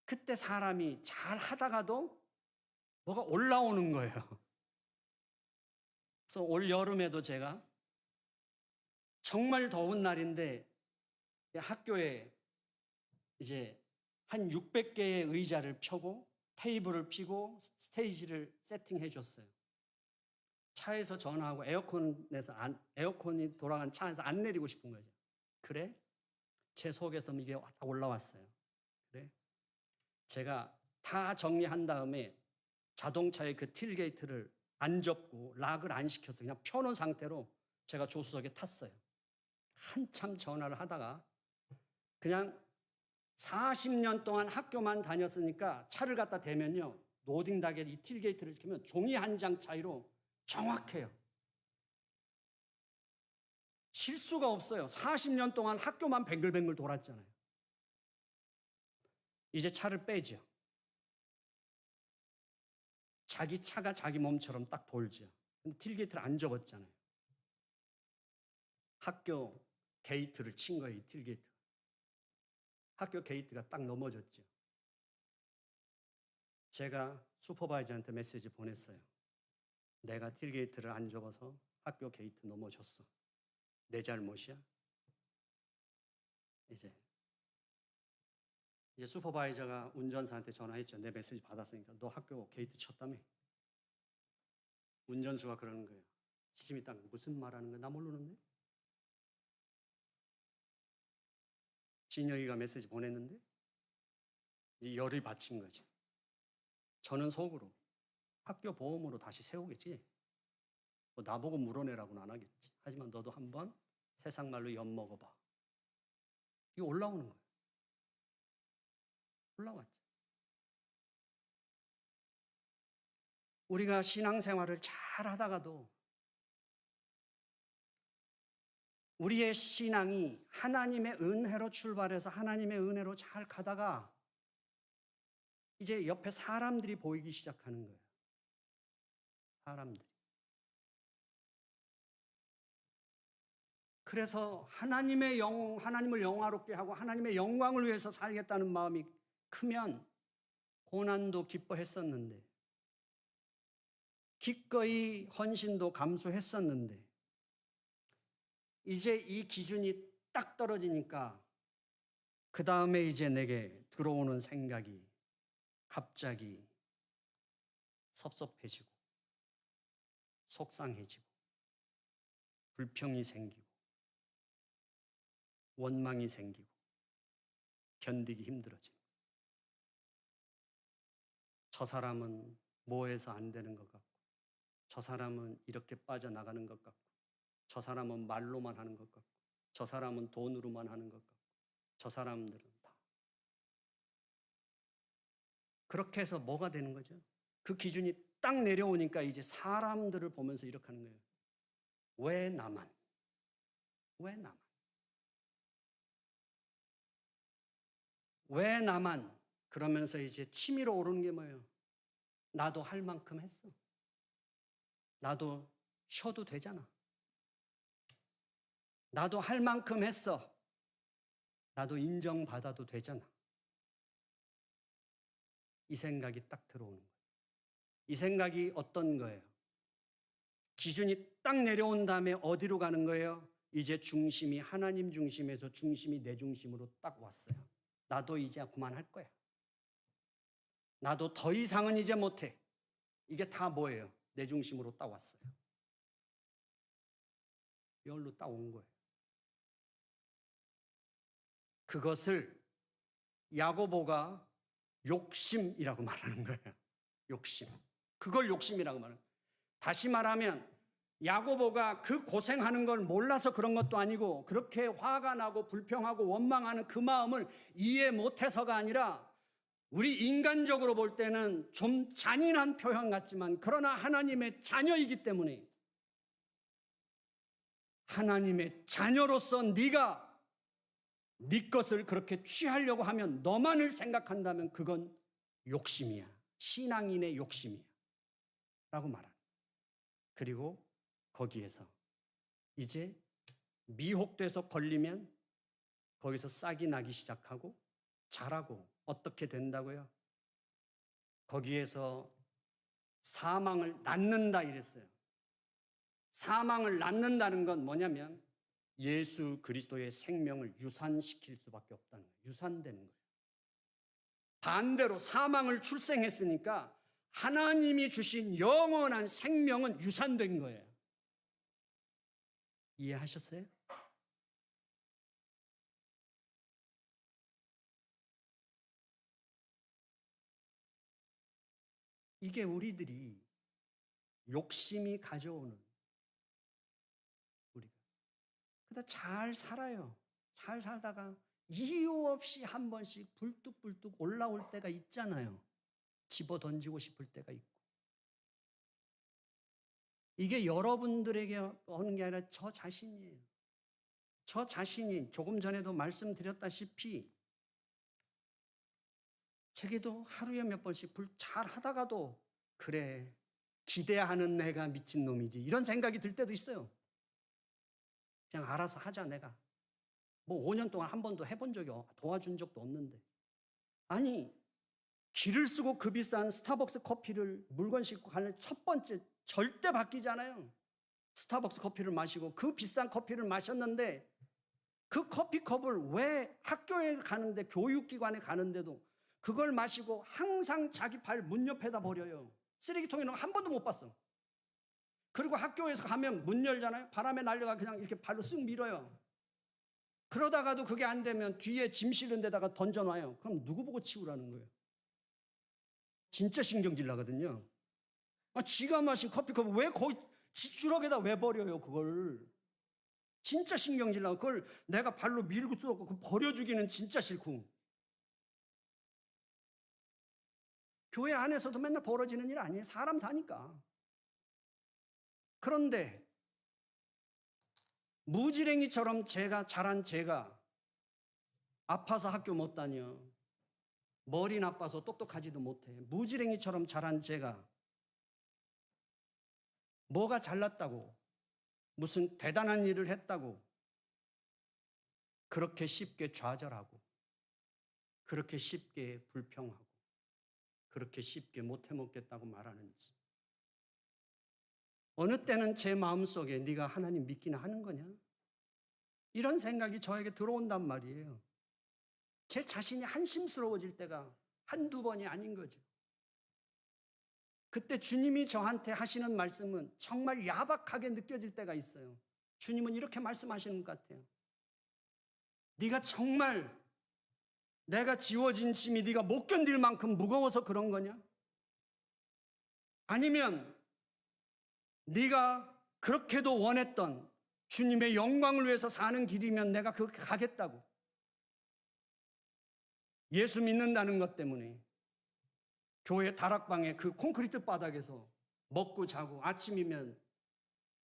그때 사람이 잘 하다가도 뭐가 올라오는 거예요. 그래서 올 여름에도 제가 정말 더운 날인데 학교에 이제 한 600개의 의자를 펴고 테이블을 피고 스테이지를 세팅해 줬어요. 차에서 전화하고 에어컨이 돌아간 차 안에서 안 내리고 싶은 거죠. 그래? 제 속에서 이게 다 올라왔어요. 그래? 제가 다 정리한 다음에 자동차의 그 틸게이트를 안 접고 락을 안 시켜서 그냥 펴놓은 상태로 제가 조수석에 탔어요. 한참 전화를 하다가 그냥 40년 동안 학교만 다녔으니까 차를 갖다 대면요, 로딩 닥에 이 틸게이트를 켜면 종이 한 장 차이로 정확해요. 실수가 없어요. 40년 동안 학교만 뱅글뱅글 돌았잖아요. 이제 차를 빼죠. 자기 차가 자기 몸처럼 딱 돌죠. 근데 틸게이트를 안 접었잖아요. 학교 게이트를 친 거예요, 이 틸게이트. 학교 게이트가 딱 넘어졌죠. 제가 슈퍼바이저한테 메시지 보냈어요. 내가 틸게이트를 안 접어서 학교 게이트 넘어졌어. 내 잘못이야? 이제 슈퍼바이저가 운전사한테 전화했죠. 내 메시지 받았으니까 너 학교 게이트 쳤다며. 운전수가 그러는 거예요. 시침이 딱 무슨 말하는 거야? 나 모르는데? 진혁이가 메시지 보냈는데 이 열이 받친 거지. 저는 속으로 학교 보험으로 다시 세우겠지. 뭐 나보고 물어내라고는 안 하겠지. 하지만 너도 한번 세상 말로 엿먹어봐. 이거 올라오는 거예요. 올라왔죠. 우리가 신앙생활을 잘 하다가도 우리의 신앙이 하나님의 은혜로 출발해서 하나님의 은혜로 잘 가다가 이제 옆에 사람들이 보이기 시작하는 거예요. 사람들이. 그래서 하나님을 영화롭게 하고 하나님의 영광을 위해서 살겠다는 마음이 크면 고난도 기뻐했었는데, 기꺼이 헌신도 감수했었는데, 이제 이 기준이 딱 떨어지니까 그 다음에 이제 내게 들어오는 생각이 갑자기 섭섭해지고 속상해지고 불평이 생기고 원망이 생기고 견디기 힘들어지고, 저 사람은 뭐해서 안 되는 것 같고, 저 사람은 이렇게 빠져나가는 것 같고, 저 사람은 말로만 하는 것 같고, 저 사람은 돈으로만 하는 것 같고, 저 사람들은 다. 그렇게 해서 뭐가 되는 거죠? 그 기준이 딱 내려오니까 이제 사람들을 보면서 이렇게 하는 거예요. 왜 나만? 왜 나만? 왜 나만? 그러면서 이제 치밀어 오르는 게 뭐예요? 나도 할 만큼 했어. 나도 쉬어도 되잖아. 나도 할 만큼 했어. 나도 인정받아도 되잖아. 이 생각이 딱 들어오는 거예요. 이 생각이 어떤 거예요? 기준이 딱 내려온 다음에 어디로 가는 거예요? 이제 중심이 하나님 중심에서 중심이 내 중심으로 딱 왔어요. 나도 이제 그만할 거야. 나도 더 이상은 이제 못해. 이게 다 뭐예요? 내 중심으로 딱 왔어요. 여기로 딱 온 거예요. 그것을 야고보가 욕심이라고 말하는 거예요. 욕심. 그걸 욕심이라고 말하는 거예요. 다시 말하면 야고보가 그 고생하는 걸 몰라서 그런 것도 아니고, 그렇게 화가 나고 불평하고 원망하는 그 마음을 이해 못해서가 아니라, 우리 인간적으로 볼 때는 좀 잔인한 표현 같지만 그러나 하나님의 자녀이기 때문에, 하나님의 자녀로서 네가 네 것을 그렇게 취하려고 하면, 너만을 생각한다면 그건 욕심이야. 신앙인의 욕심이야 라고 말하는. 그리고 거기에서 이제 미혹돼서 걸리면 거기서 싹이 나기 시작하고 자라고 어떻게 된다고요? 거기에서 사망을 낳는다 이랬어요. 사망을 낳는다는 건 뭐냐면 예수 그리스도의 생명을 유산시킬 수밖에 없다는 거예요. 유산되는 거예요. 반대로 사망을 출생했으니까 하나님이 주신 영원한 생명은 유산된 거예요. 이해하셨어요? 이게 우리들이 욕심이 가져오는, 우리가 그러다 잘 살아요. 잘 살다가 이유 없이 한 번씩 불뚝불뚝 올라올 때가 있잖아요. 집어 던지고 싶을 때가 있고. 이게 여러분들에게 오는 게 아니라 저 자신이에요. 저 자신이 조금 전에도 말씀드렸다시피 제게도 하루에 몇 번씩 잘 하다가도 그래, 기대하는 내가 미친놈이지 이런 생각이 들 때도 있어요. 그냥 알아서 하자 내가. 뭐 5년 동안 한 번도 해본 적이 도와준 적도 없는데. 아니, 기를 쓰고 그 비싼 스타벅스 커피를 물건 싣고 가는 첫 번째 절대 바뀌지 않아요. 스타벅스 커피를 마시고 그 비싼 커피를 마셨는데 그 커피컵을 왜 학교에 가는데, 교육기관에 가는데도 그걸 마시고 항상 자기 발 문 옆에다 버려요. 쓰레기통에 넣은 한 번도 못 봤어. 그리고 학교에서 가면 문 열잖아요. 바람에 날려가 그냥 이렇게 발로 쓱 밀어요. 그러다가도 그게 안 되면 뒤에 짐 실은 데다가 던져놔요. 그럼 누구 보고 치우라는 거예요? 진짜 신경질 나거든요. 지가 마신 커피컵을 왜 거기 지추럭에다 왜 버려요, 그걸. 진짜 신경질 나고, 그걸 내가 발로 밀고 쏘고 그걸 버려주기는 진짜 싫고. 교회 안에서도 맨날 벌어지는 일 아니에요. 사람 사니까. 그런데 무지랭이처럼 자란 제가 아파서 학교 못 다녀. 머리 나빠서 똑똑하지도 못해. 무지랭이처럼 자란 제가 뭐가 잘났다고, 무슨 대단한 일을 했다고 그렇게 쉽게 좌절하고, 그렇게 쉽게 불평하고, 그렇게 쉽게 못해 먹겠다고 말하는지. 어느 때는 제 마음속에 네가 하나님 믿기나 하는 거냐? 이런 생각이 저에게 들어온단 말이에요. 제 자신이 한심스러워질 때가 한두 번이 아닌 거죠. 그때 주님이 저한테 하시는 말씀은 정말 야박하게 느껴질 때가 있어요. 주님은 이렇게 말씀하시는 것 같아요. 네가 정말 내가 지워진 짐이 네가 못 견딜 만큼 무거워서 그런 거냐? 아니면 네가 그렇게도 원했던 주님의 영광을 위해서 사는 길이면 내가 그렇게 가겠다고. 예수 믿는다는 것 때문에 교회 다락방에 그 콘크리트 바닥에서 먹고 자고 아침이면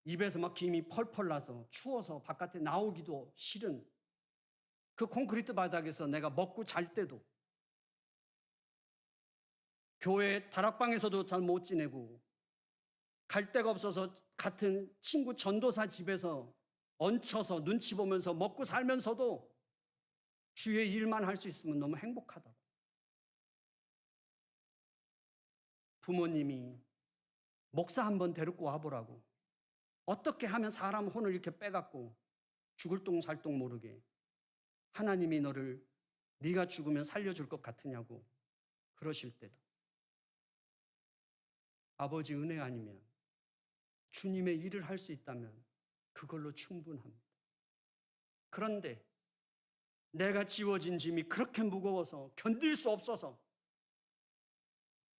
입에서 막 김이 펄펄 나서 추워서 바깥에 나오기도 싫은 그 콘크리트 바닥에서 내가 먹고 잘 때도 교회 다락방에서도 잘 못 지내고 갈 데가 없어서 같은 친구 전도사 집에서 얹혀서 눈치 보면서 먹고 살면서도 주의 일만 할 수 있으면 너무 행복하다고. 부모님이 목사 한번 데리고 와보라고. 어떻게 하면 사람 혼을 이렇게 빼갖고 죽을 똥 살 똥 모르게 하나님이 너를 네가 죽으면 살려줄 것 같으냐고 그러실 때도 아버지 은혜 아니면 주님의 일을 할 수 있다면 그걸로 충분합니다. 그런데 내가 지워진 짐이 그렇게 무거워서 견딜 수 없어서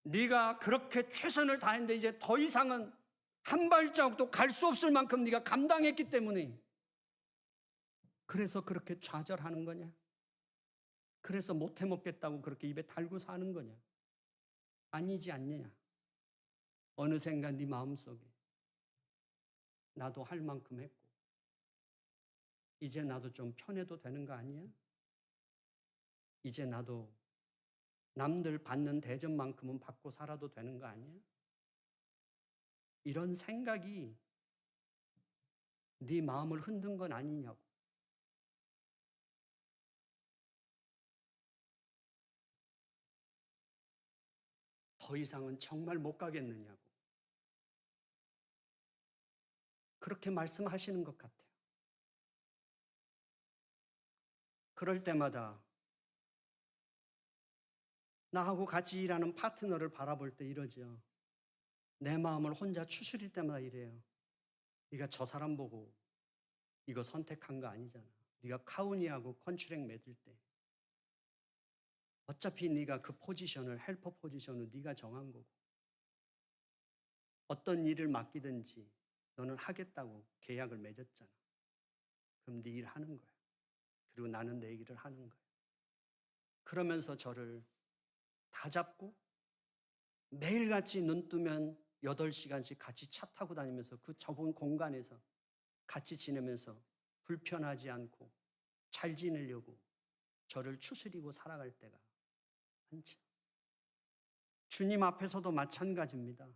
네가 그렇게 최선을 다했는데 이제 더 이상은 한 발자국도 갈 수 없을 만큼 네가 감당했기 때문에 그래서 그렇게 좌절하는 거냐? 그래서 못해 먹겠다고 그렇게 입에 달고 사는 거냐? 아니지 않느냐? 어느샌가 네 마음속에 나도 할 만큼 했고 이제 나도 좀 편해도 되는 거 아니야? 이제 나도 남들 받는 대접만큼은 받고 살아도 되는 거 아니야? 이런 생각이 네 마음을 흔든 건 아니냐고. 더 이상은 정말 못 가겠느냐고. 그렇게 말씀하시는 것 같아요. 그럴 때마다 나하고 같이 일하는 파트너를 바라볼 때 이러죠. 내 마음을 혼자 추스릴 때마다 이래요. 네가 저 사람 보고 이거 선택한 거 아니잖아. 네가 카우니하고 컨츄렉 맺을 때 어차피 네가 그 포지션을 헬퍼 포지션을 네가 정한 거고 어떤 일을 맡기든지 너는 하겠다고 계약을 맺었잖아. 그럼 네 일 하는 거야. 그리고 나는 내 일을 하는 거야. 그러면서 저를 다 잡고 매일같이 눈 뜨면 8시간씩 같이 차 타고 다니면서 그 좁은 공간에서 같이 지내면서 불편하지 않고 잘 지내려고 저를 추스리고 살아갈 때가 많죠. 주님 앞에서도 마찬가지입니다.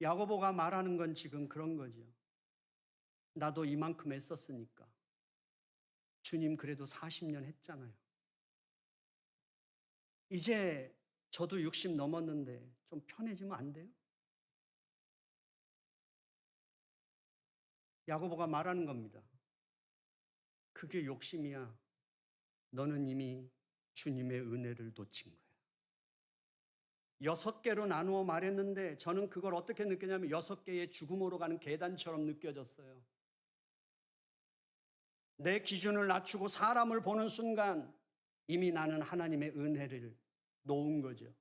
야고보가 말하는 건 지금 그런 거죠. 나도 이만큼 애썼으니까 주님 그래도 40년 했잖아요. 이제 저도 60 넘었는데 좀 편해지면 안 돼요? 야고보가 말하는 겁니다. 그게 욕심이야. 너는 이미 주님의 은혜를 놓친 거야. 6개로 나누어 말했는데 저는 그걸 어떻게 느꼈냐면 6개의 죽음으로 가는 계단처럼 느껴졌어요. 내 기준을 낮추고 사람을 보는 순간 이미 나는 하나님의 은혜를 놓은 거죠.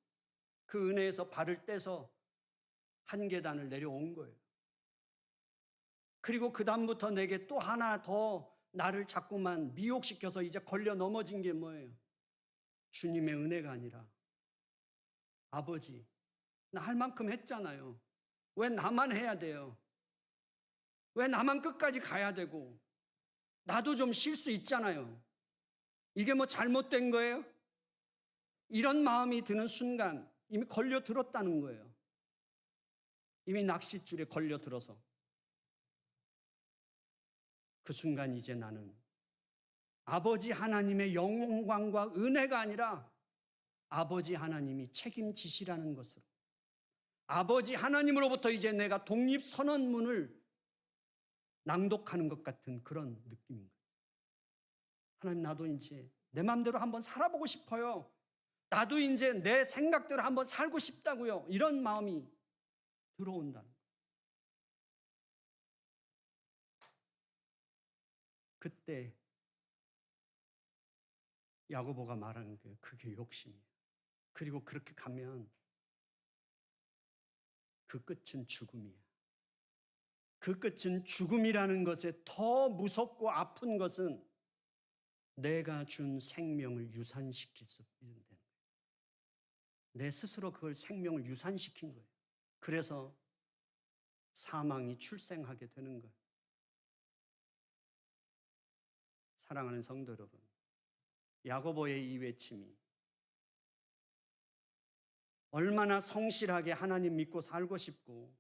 그 은혜에서 발을 떼서 한 계단을 내려온 거예요. 그리고 그 다음부터 내게 또 하나 더 나를 자꾸만 미혹시켜서 이제 걸려 넘어진 게 뭐예요? 주님의 은혜가 아니라 아버지, 나 할 만큼 했잖아요. 왜 나만 해야 돼요? 왜 나만 끝까지 가야 되고 나도 좀 쉴 수 있잖아요. 이게 뭐 잘못된 거예요? 이런 마음이 드는 순간 이미 걸려 들었다는 거예요. 이미 낚싯줄에 걸려 들어서 그 순간 이제 나는 아버지 하나님의 영광과 은혜가 아니라 아버지 하나님이 책임지시라는 것으로, 아버지 하나님으로부터 이제 내가 독립선언문을 낭독하는 것 같은 그런 느낌인 거예요. 하나님, 나도 이제 내 마음대로 한번 살아보고 싶어요. 나도 이제 내 생각대로 한번 살고 싶다고요. 이런 마음이 들어온다는 거예요. 그때 야고보가 말하는 게 그게 욕심이에요. 그리고 그렇게 가면 그 끝은 죽음이에요. 그 끝은 죽음이라는 것에 더 무섭고 아픈 것은 내가 준 생명을 유산시킬 수 있는 거예요. 내 스스로 그걸 생명을 유산시킨 거예요. 그래서 사망이 출생하게 되는 거예요. 사랑하는 성도 여러분, 야고보의 이 외침이 얼마나 성실하게 하나님 믿고 살고 싶고,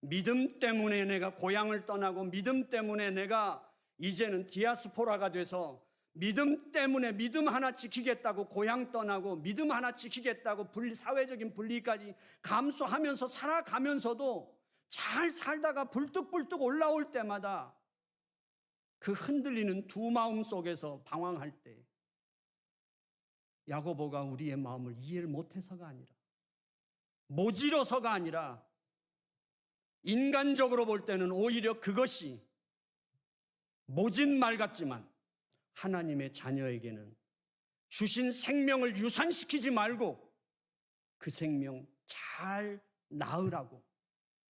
믿음 때문에 내가 고향을 떠나고, 믿음 때문에 내가 이제는 디아스포라가 돼서 믿음 때문에 믿음 하나 지키겠다고 고향 떠나고, 믿음 하나 지키겠다고 사회적인 분리까지 감수하면서 살아가면서도 잘 살다가 불뚝불뚝 올라올 때마다 그 흔들리는 두 마음 속에서 방황할 때 야고보가 우리의 마음을 이해를 못해서가 아니라, 모질어서가 아니라, 인간적으로 볼 때는 오히려 그것이 모진 말 같지만 하나님의 자녀에게는 주신 생명을 유산시키지 말고 그 생명 잘 낳으라고,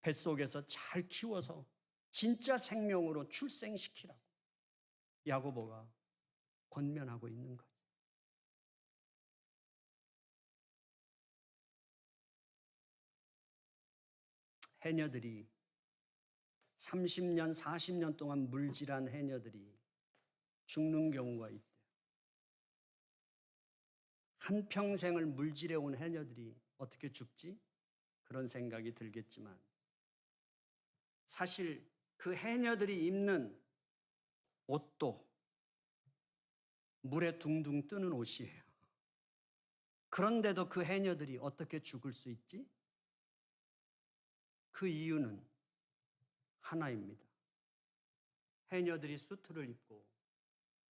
뱃속에서 잘 키워서 진짜 생명으로 출생시키라고 야고보가 권면하고 있는 거예요. 해녀들이 30년, 40년 동안 물질한 해녀들이 죽는 경우가 있대요. 한평생을 물질해온 해녀들이 어떻게 죽지? 그런 생각이 들겠지만 사실 그 해녀들이 입는 옷도 물에 둥둥 뜨는 옷이에요. 그런데도 그 해녀들이 어떻게 죽을 수 있지? 그 이유는 하나입니다. 해녀들이 수트를 입고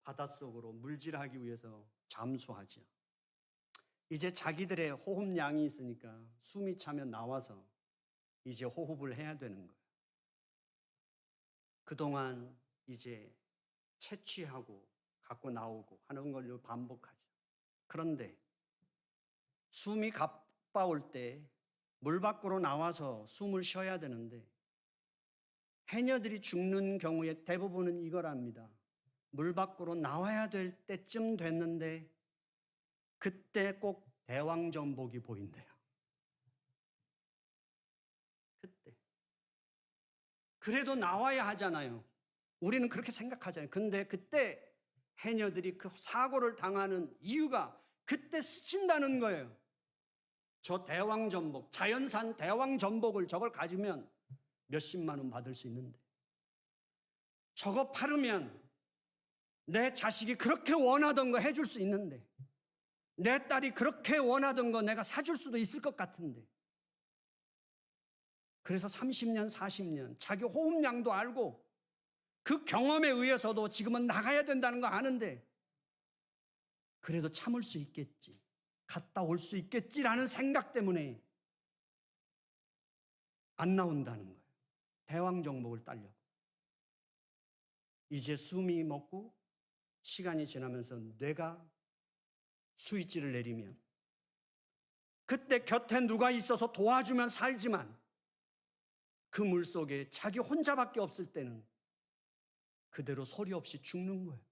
바닷속으로 물질하기 위해서 잠수하죠. 이제 자기들의 호흡량이 있으니까 숨이 차면 나와서 이제 호흡을 해야 되는 거예요. 그동안 이제 채취하고 갖고 나오고 하는 걸로 반복하죠. 그런데 숨이 가빠올 때 물 밖으로 나와서 숨을 쉬어야 되는데 해녀들이 죽는 경우에 대부분은 이거랍니다. 물 밖으로 나와야 될 때쯤 됐는데 그때 꼭 대왕전복이 보인대요. 그때. 그래도 나와야 하잖아요. 우리는 그렇게 생각하잖아요. 근데 그때 해녀들이 그 사고를 당하는 이유가 그때 스친다는 거예요. 저 대왕전복, 자연산 대왕전복을 저걸 가지면 몇십만 원 받을 수 있는데 저거 팔으면 내 자식이 그렇게 원하던 거 해줄 수 있는데, 내 딸이 그렇게 원하던 거 내가 사줄 수도 있을 것 같은데, 그래서 30년, 40년 자기 호흡량도 알고 그 경험에 의해서도 지금은 나가야 된다는 거 아는데 그래도 참을 수 있겠지, 갔다 올 수 있겠지라는 생각 때문에 안 나온다는 거예요. 대왕전복을 따려고. 이제 숨이 멎고 시간이 지나면서 뇌가 스위치를 내리면 그때 곁에 누가 있어서 도와주면 살지만 그 물속에 자기 혼자밖에 없을 때는 그대로 소리 없이 죽는 거예요.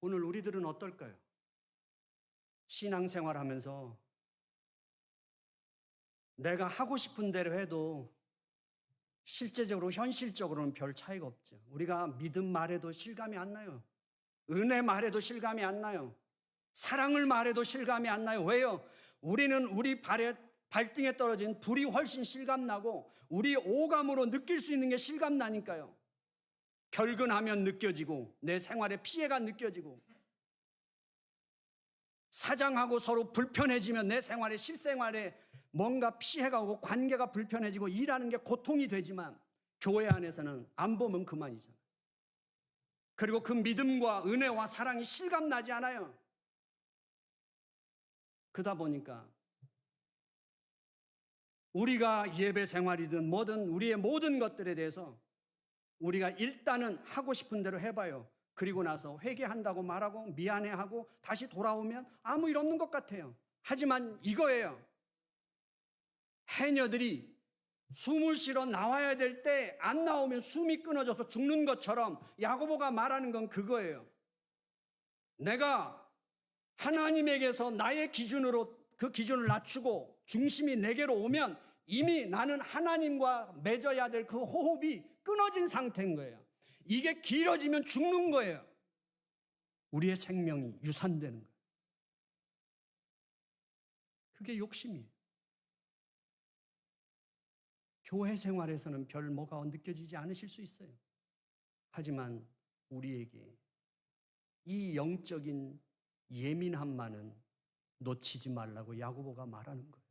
오늘 우리들은 어떨까요? 신앙생활하면서 내가 하고 싶은 대로 해도 실제적으로 현실적으로는 별 차이가 없죠. 우리가 믿음 말해도 실감이 안 나요. 은혜 말해도 실감이 안 나요. 사랑을 말해도 실감이 안 나요. 왜요? 우리는 우리 발등에 떨어진 불이 훨씬 실감나고 우리 오감으로 느낄 수 있는 게 실감나니까요. 결근하면 느껴지고 내 생활에 피해가 느껴지고 사장하고 서로 불편해지면 내 생활에 실생활에 뭔가 피해가 오고 관계가 불편해지고 일하는 게 고통이 되지만 교회 안에서는 안 보면 그만이잖아요. 그리고 그 믿음과 은혜와 사랑이 실감나지 않아요. 그러다 보니까 우리가 예배 생활이든 뭐든 우리의 모든 것들에 대해서 우리가 일단은 하고 싶은 대로 해봐요. 그리고 나서 회개한다고 말하고 미안해하고 다시 돌아오면 아무 일 없는 것 같아요. 하지만 이거예요. 해녀들이 숨을 쉬러 나와야 될 때 안 나오면 숨이 끊어져서 죽는 것처럼 야고보가 말하는 건 그거예요. 내가 하나님에게서 나의 기준으로 그 기준을 낮추고 중심이 내게로 오면 이미 나는 하나님과 맺어야 될 그 호흡이 끊어진 상태인 거예요. 이게 길어지면 죽는 거예요. 우리의 생명이 유산되는 거예요. 그게 욕심이에요. 교회 생활에서는 별 뭐가 느껴지지 않으실 수 있어요. 하지만 우리에게 이 영적인 예민함만은 놓치지 말라고 야고보가 말하는 거예요.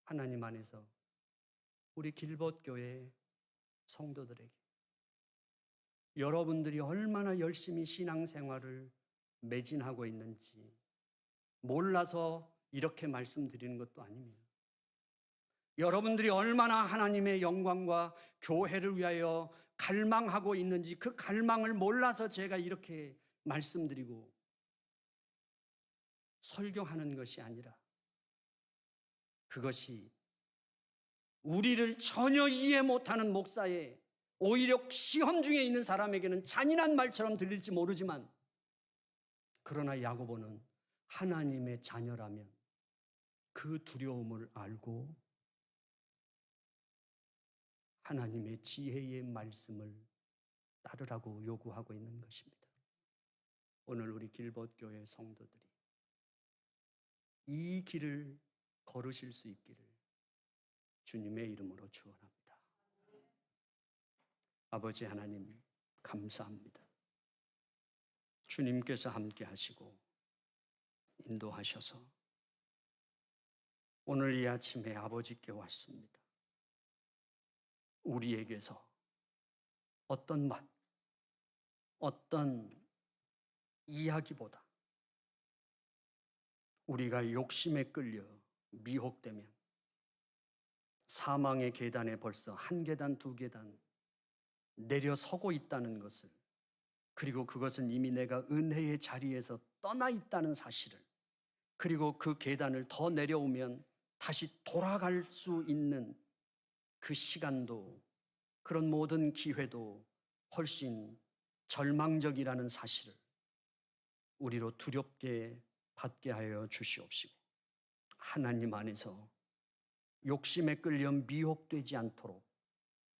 하나님 안에서 우리 길벗교회 성도들에게 여러분들이 얼마나 열심히 신앙생활을 매진하고 있는지 몰라서 이렇게 말씀드리는 것도 아닙니다. 여러분들이 얼마나 하나님의 영광과 교회를 위하여 갈망하고 있는지 그 갈망을 몰라서 제가 이렇게 말씀드리고 설교하는 것이 아니라 그것이 우리를 전혀 이해 못하는 목사의 오히려 시험 중에 있는 사람에게는 잔인한 말처럼 들릴지 모르지만 그러나 야고보는 하나님의 자녀라면 그 두려움을 알고 하나님의 지혜의 말씀을 따르라고 요구하고 있는 것입니다. 오늘 우리 길벗교회 성도들이 이 길을 걸으실 수 있기를 주님의 이름으로 축원합니다. 아버지 하나님 감사합니다. 주님께서 함께 하시고 인도하셔서 오늘 이 아침에 아버지께 왔습니다. 우리에게서 어떤 말, 어떤 이야기보다 우리가 욕심에 끌려 미혹되면 사망의 계단에 벌써 한 계단, 두 계단 내려서고 있다는 것을, 그리고 그것은 이미 내가 은혜의 자리에서 떠나 있다는 사실을, 그리고 그 계단을 더 내려오면 다시 돌아갈 수 있는 그 시간도, 그런 모든 기회도 훨씬 절망적이라는 사실을 우리로 두렵게 받게 하여 주시옵시고, 하나님 안에서 욕심에 끌려 미혹되지 않도록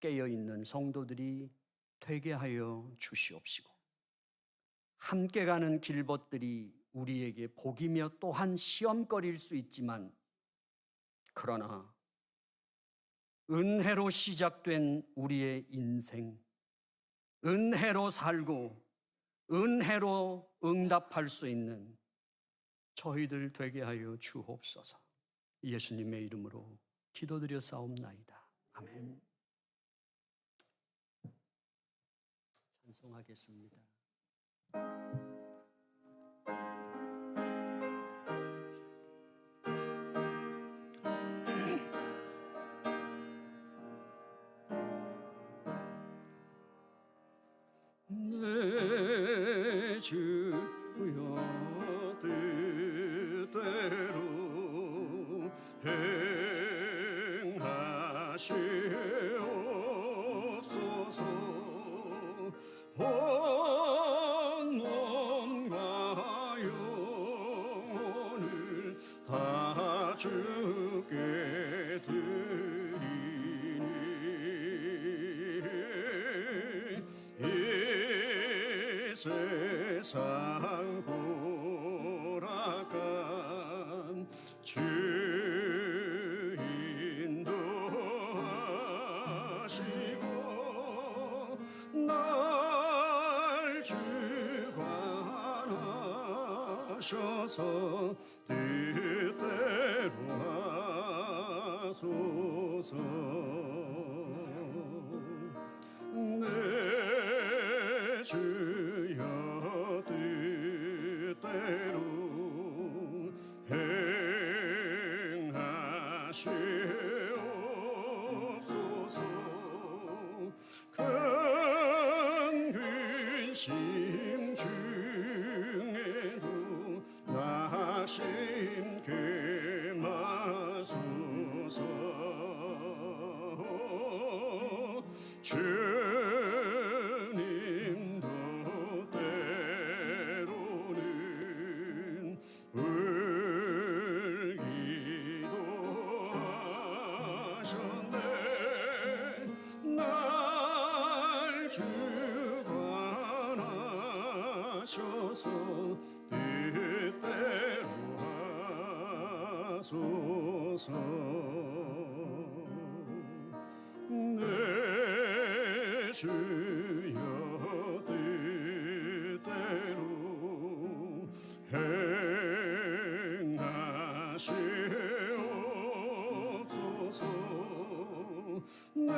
깨어있는 성도들이 되게 하여 주시옵시고, 함께 가는 길벗들이 우리에게 복이며 또한 시험거리일 수 있지만, 그러나 은혜로 시작된 우리의 인생, 은혜로 살고 은혜로 응답할 수 있는 저희들 되게 하여 주옵소서. 예수님의 이름으로 기도드려 싸움나이다. 아멘. 찬송하겠습니다. 내 주여 뜻대로 행하시옵소서. 온 몸과 세상 고락한 주 인도하시고 날 주관하셔서 뜻대로 하소서. 내 주여 뜻대로 행하시옵소서. 큰 근심 중에도 낙심케 마소서. 주님도 때로는 울기도 하셨네. 날 주관하셔서 뜻대로 하소서. 내 주여 뜻대로 행하시옵소서. 내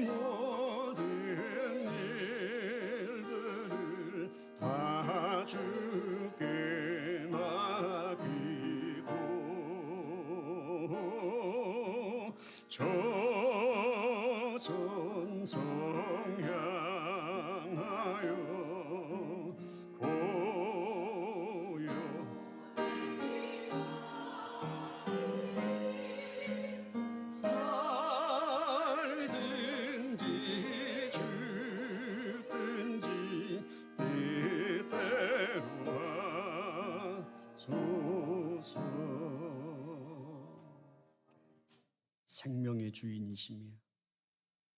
모든 일들을 다 주께 맡기고 전성 향하여 고요 살든지 죽든지 뜻대로 하소서. 생명의 주인이시며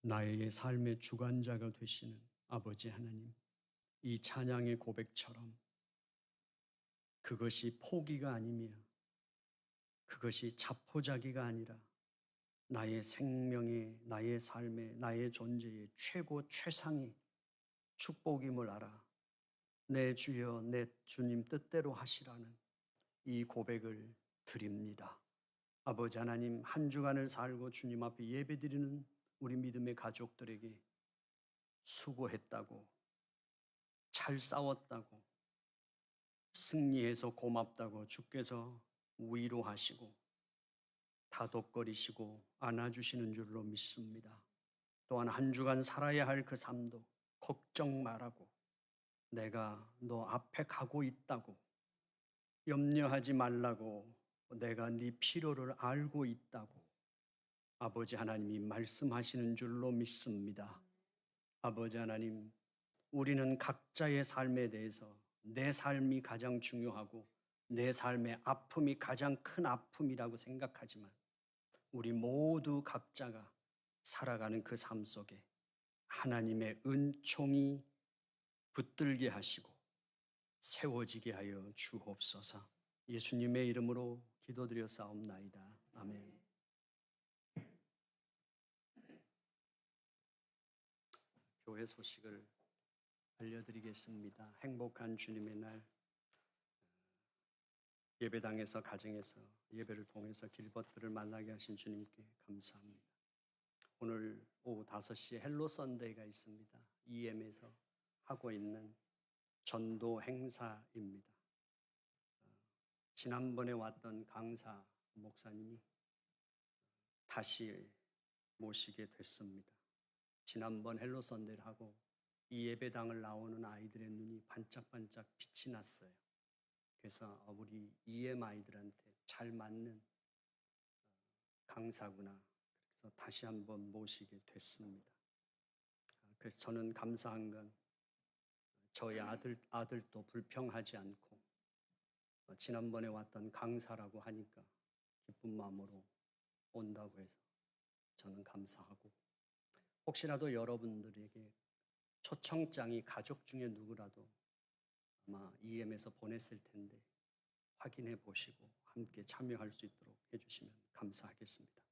나의 삶의 주관자가 되시는 아버지 하나님, 이 찬양의 고백처럼 그것이 포기가 아니며 그것이 자포자기가 아니라 나의 생명의, 나의 삶의, 나의 존재의 최고 최상의 축복임을 알아 내 주여 내 주님 뜻대로 하시라는 이 고백을 드립니다. 아버지 하나님, 한 주간을 살고 주님 앞에 예배드리는 우리 믿음의 가족들에게 수고했다고, 잘 싸웠다고, 승리해서 고맙다고 주께서 위로하시고 다독거리시고 안아주시는 줄로 믿습니다. 또한 한 주간 살아야 할 그 삶도 걱정 말라고, 내가 너 앞에 가고 있다고, 염려하지 말라고, 내가 네 필요를 알고 있다고 아버지 하나님이 말씀하시는 줄로 믿습니다. 아버지 하나님, 우리는 각자의 삶에 대해서 내 삶이 가장 중요하고 내 삶의 아픔이 가장 큰 아픔이라고 생각하지만 우리 모두 각자가 살아가는 그 삶 속에 하나님의 은총이 붙들게 하시고 세워지게 하여 주옵소서. 예수님의 이름으로 기도드려 싸움나이다. 아멘. 교회 소식을 알려드리겠습니다. 행복한 주님의 날, 예배당에서 가정에서 예배를 통해서 길벗들을 만나게 하신 주님께 감사합니다. 오늘 오후 5시에 헬로 선데이가 있습니다. EM에서 하고 있는 전도 행사입니다. 지난번에 왔던 강사 목사님이 다시 모시게 됐습니다. 지난번 헬로 선데이를 하고 이 예배당을 나오는 아이들의 눈이 반짝반짝 빛이 났어요. 그래서 우리 EM 아이들한테 잘 맞는 강사구나. 그래서 다시 한번 모시게 됐습니다. 그래서 저는 감사한 건 저희 아들도 불평하지 않고 지난번에 왔던 강사라고 하니까 기쁜 마음으로 온다고 해서 저는 감사하고, 혹시라도 여러분들에게 초청장이 가족 중에 누구라도 아마 EM에서 보냈을 텐데 확인해 보시고 함께 참여할 수 있도록 해주시면 감사하겠습니다.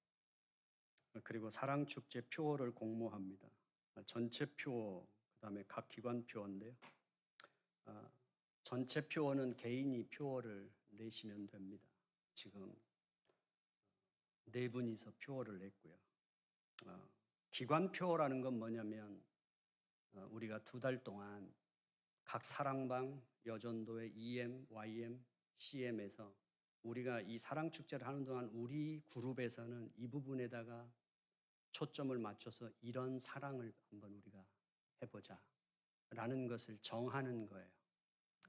그리고 사랑축제 표어를 공모합니다. 전체 표어, 그다음에 각 기관 표어인데요. 전체 표어는 개인이 표어를 내시면 됩니다. 지금 4분이서 표어를 냈고요. 기관 표어라는 건 뭐냐면 우리가 2달 동안 각 사랑방, 여전도회, EM, YM, CM에서 우리가 이 사랑축제를 하는 동안 우리 그룹에서는 이 부분에다가 초점을 맞춰서 이런 사랑을 한번 우리가 해보자 라는 것을 정하는 거예요.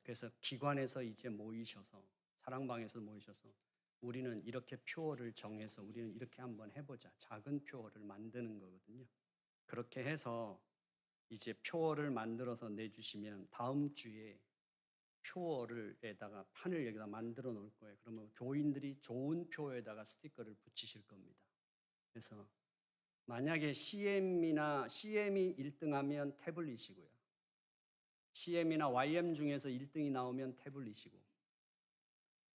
그래서 기관에서 이제 모이셔서 사랑방에서 모이셔서 우리는 이렇게 표어를 정해서 우리는 이렇게 한번 해보자. 작은 표어를 만드는 거거든요. 그렇게 해서 이제 표어를 만들어서 내주시면 다음 주에 표어를에다가 판을 여기다 만들어 놓을 거예요. 그러면 교인들이 좋은 표어에다가 스티커를 붙이실 겁니다. 그래서 만약에 CM이 1등하면 태블릿이고요. CM이나 YM 중에서 1등이 나오면 태블릿이고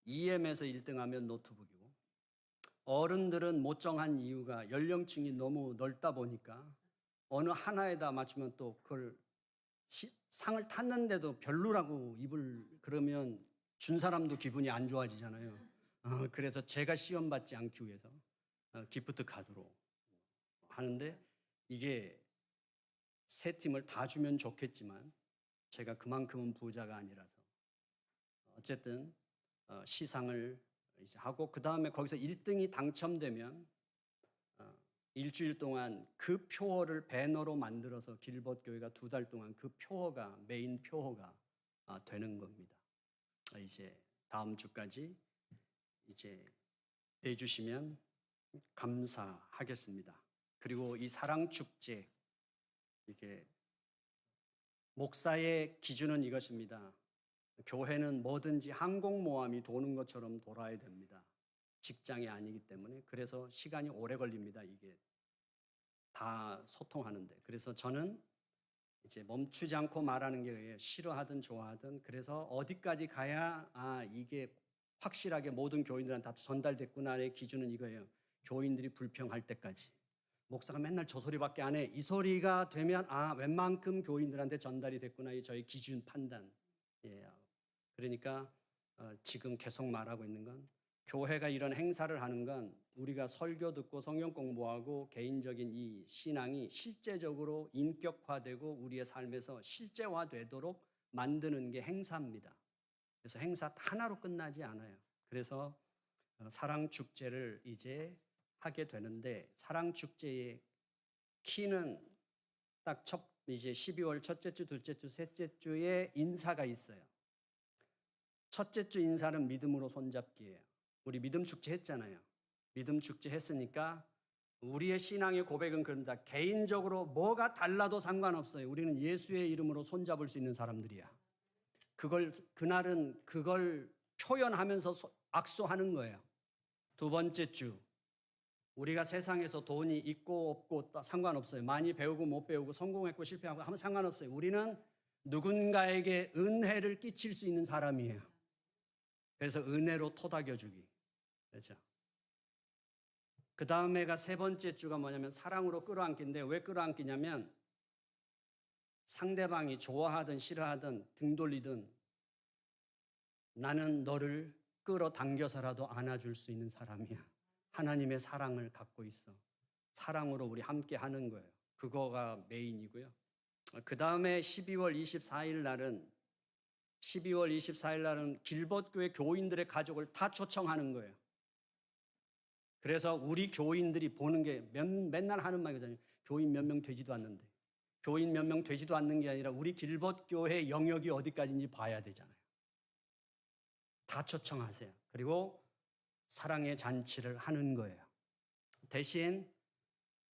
EM에서 1등하면 노트북이고 어른들은 못 정한 이유가 연령층이 너무 넓다 보니까 어느 하나에다 맞추면 또 그걸 상을 탔는데도 별로라고 그러면 준 사람도 기분이 안 좋아지잖아요. 그래서 제가 시험 받지 않기 위해서 기프트 카드로 하는데 이게 세 팀을 다 주면 좋겠지만 제가 그만큼은 부자가 아니라서 어쨌든 시상을 이제 하고 그 다음에 거기서 1등이 당첨되면 일주일 동안 그 표어를 배너로 만들어서 길벗 교회가 2달 동안 그 표어가 메인 표어가 되는 겁니다. 이제 다음 주까지 이제 내주시면 감사하겠습니다. 그리고 이 사랑 축제 이게 목사의 기준은 이것입니다. 교회는 뭐든지 항공모함이 도는 것처럼 돌아야 됩니다. 직장이 아니기 때문에 그래서 시간이 오래 걸립니다. 이게 다 소통하는데 그래서 저는 이제 멈추지 않고 말하는 게 싫어하든 좋아하든 그래서 어디까지 가야 이게 확실하게 모든 교인들한테 다 전달됐구나의 기준은 이거예요. 교인들이 불평할 때까지. 목사가 맨날 저 소리밖에 안 해. 이 소리가 되면 웬만큼 교인들한테 전달이 됐구나. 이 저희 기준 판단. 예. 그러니까 지금 계속 말하고 있는 건 교회가 이런 행사를 하는 건 우리가 설교 듣고 성경 공부하고 개인적인 이 신앙이 실제적으로 인격화되고 우리의 삶에서 실제화되도록 만드는 게 행사입니다. 그래서 행사 하나로 끝나지 않아요. 그래서 사랑축제를 이제 하게 되는데 사랑축제의 키는 딱 이제 12월 첫째 주, 둘째 주, 셋째 주에 인사가 있어요. 첫째 주 인사는 믿음으로 손잡기예요. 우리 믿음 축제 했잖아요. 믿음 축제 했으니까 우리의 신앙의 고백은 그럽니다. 개인적으로 뭐가 달라도 상관없어요. 우리는 예수의 이름으로 손잡을 수 있는 사람들이야. 그날은 그걸 표현하면서 악수하는 거예요. 두 번째 주 우리가 세상에서 돈이 있고 없고 상관없어요. 많이 배우고 못 배우고 성공했고 실패하고 하면 상관없어요. 우리는 누군가에게 은혜를 끼칠 수 있는 사람이에요. 그래서 은혜로 토닥여주기. 그렇죠? 그 다음에가 세 번째 주가 뭐냐면 사랑으로 끌어안기인데 왜 끌어안기냐면 상대방이 좋아하든 싫어하든 등 돌리든 나는 너를 끌어당겨서라도 안아줄 수 있는 사람이야. 하나님의 사랑을 갖고 있어. 사랑으로 우리 함께 하는 거예요. 그거가 메인이고요. 그 다음에 12월 24일 날은 길벗교회 교인들의 가족을 다 초청하는 거예요. 그래서 우리 교인들이 보는 게 맨날 하는 말이잖아요. 교인 몇 명 되지도 않는데. 교인 몇 명 되지도 않는 게 아니라 우리 길벗교회 영역이 어디까지인지 봐야 되잖아요. 다 초청하세요. 그리고 사랑의 잔치를 하는 거예요. 대신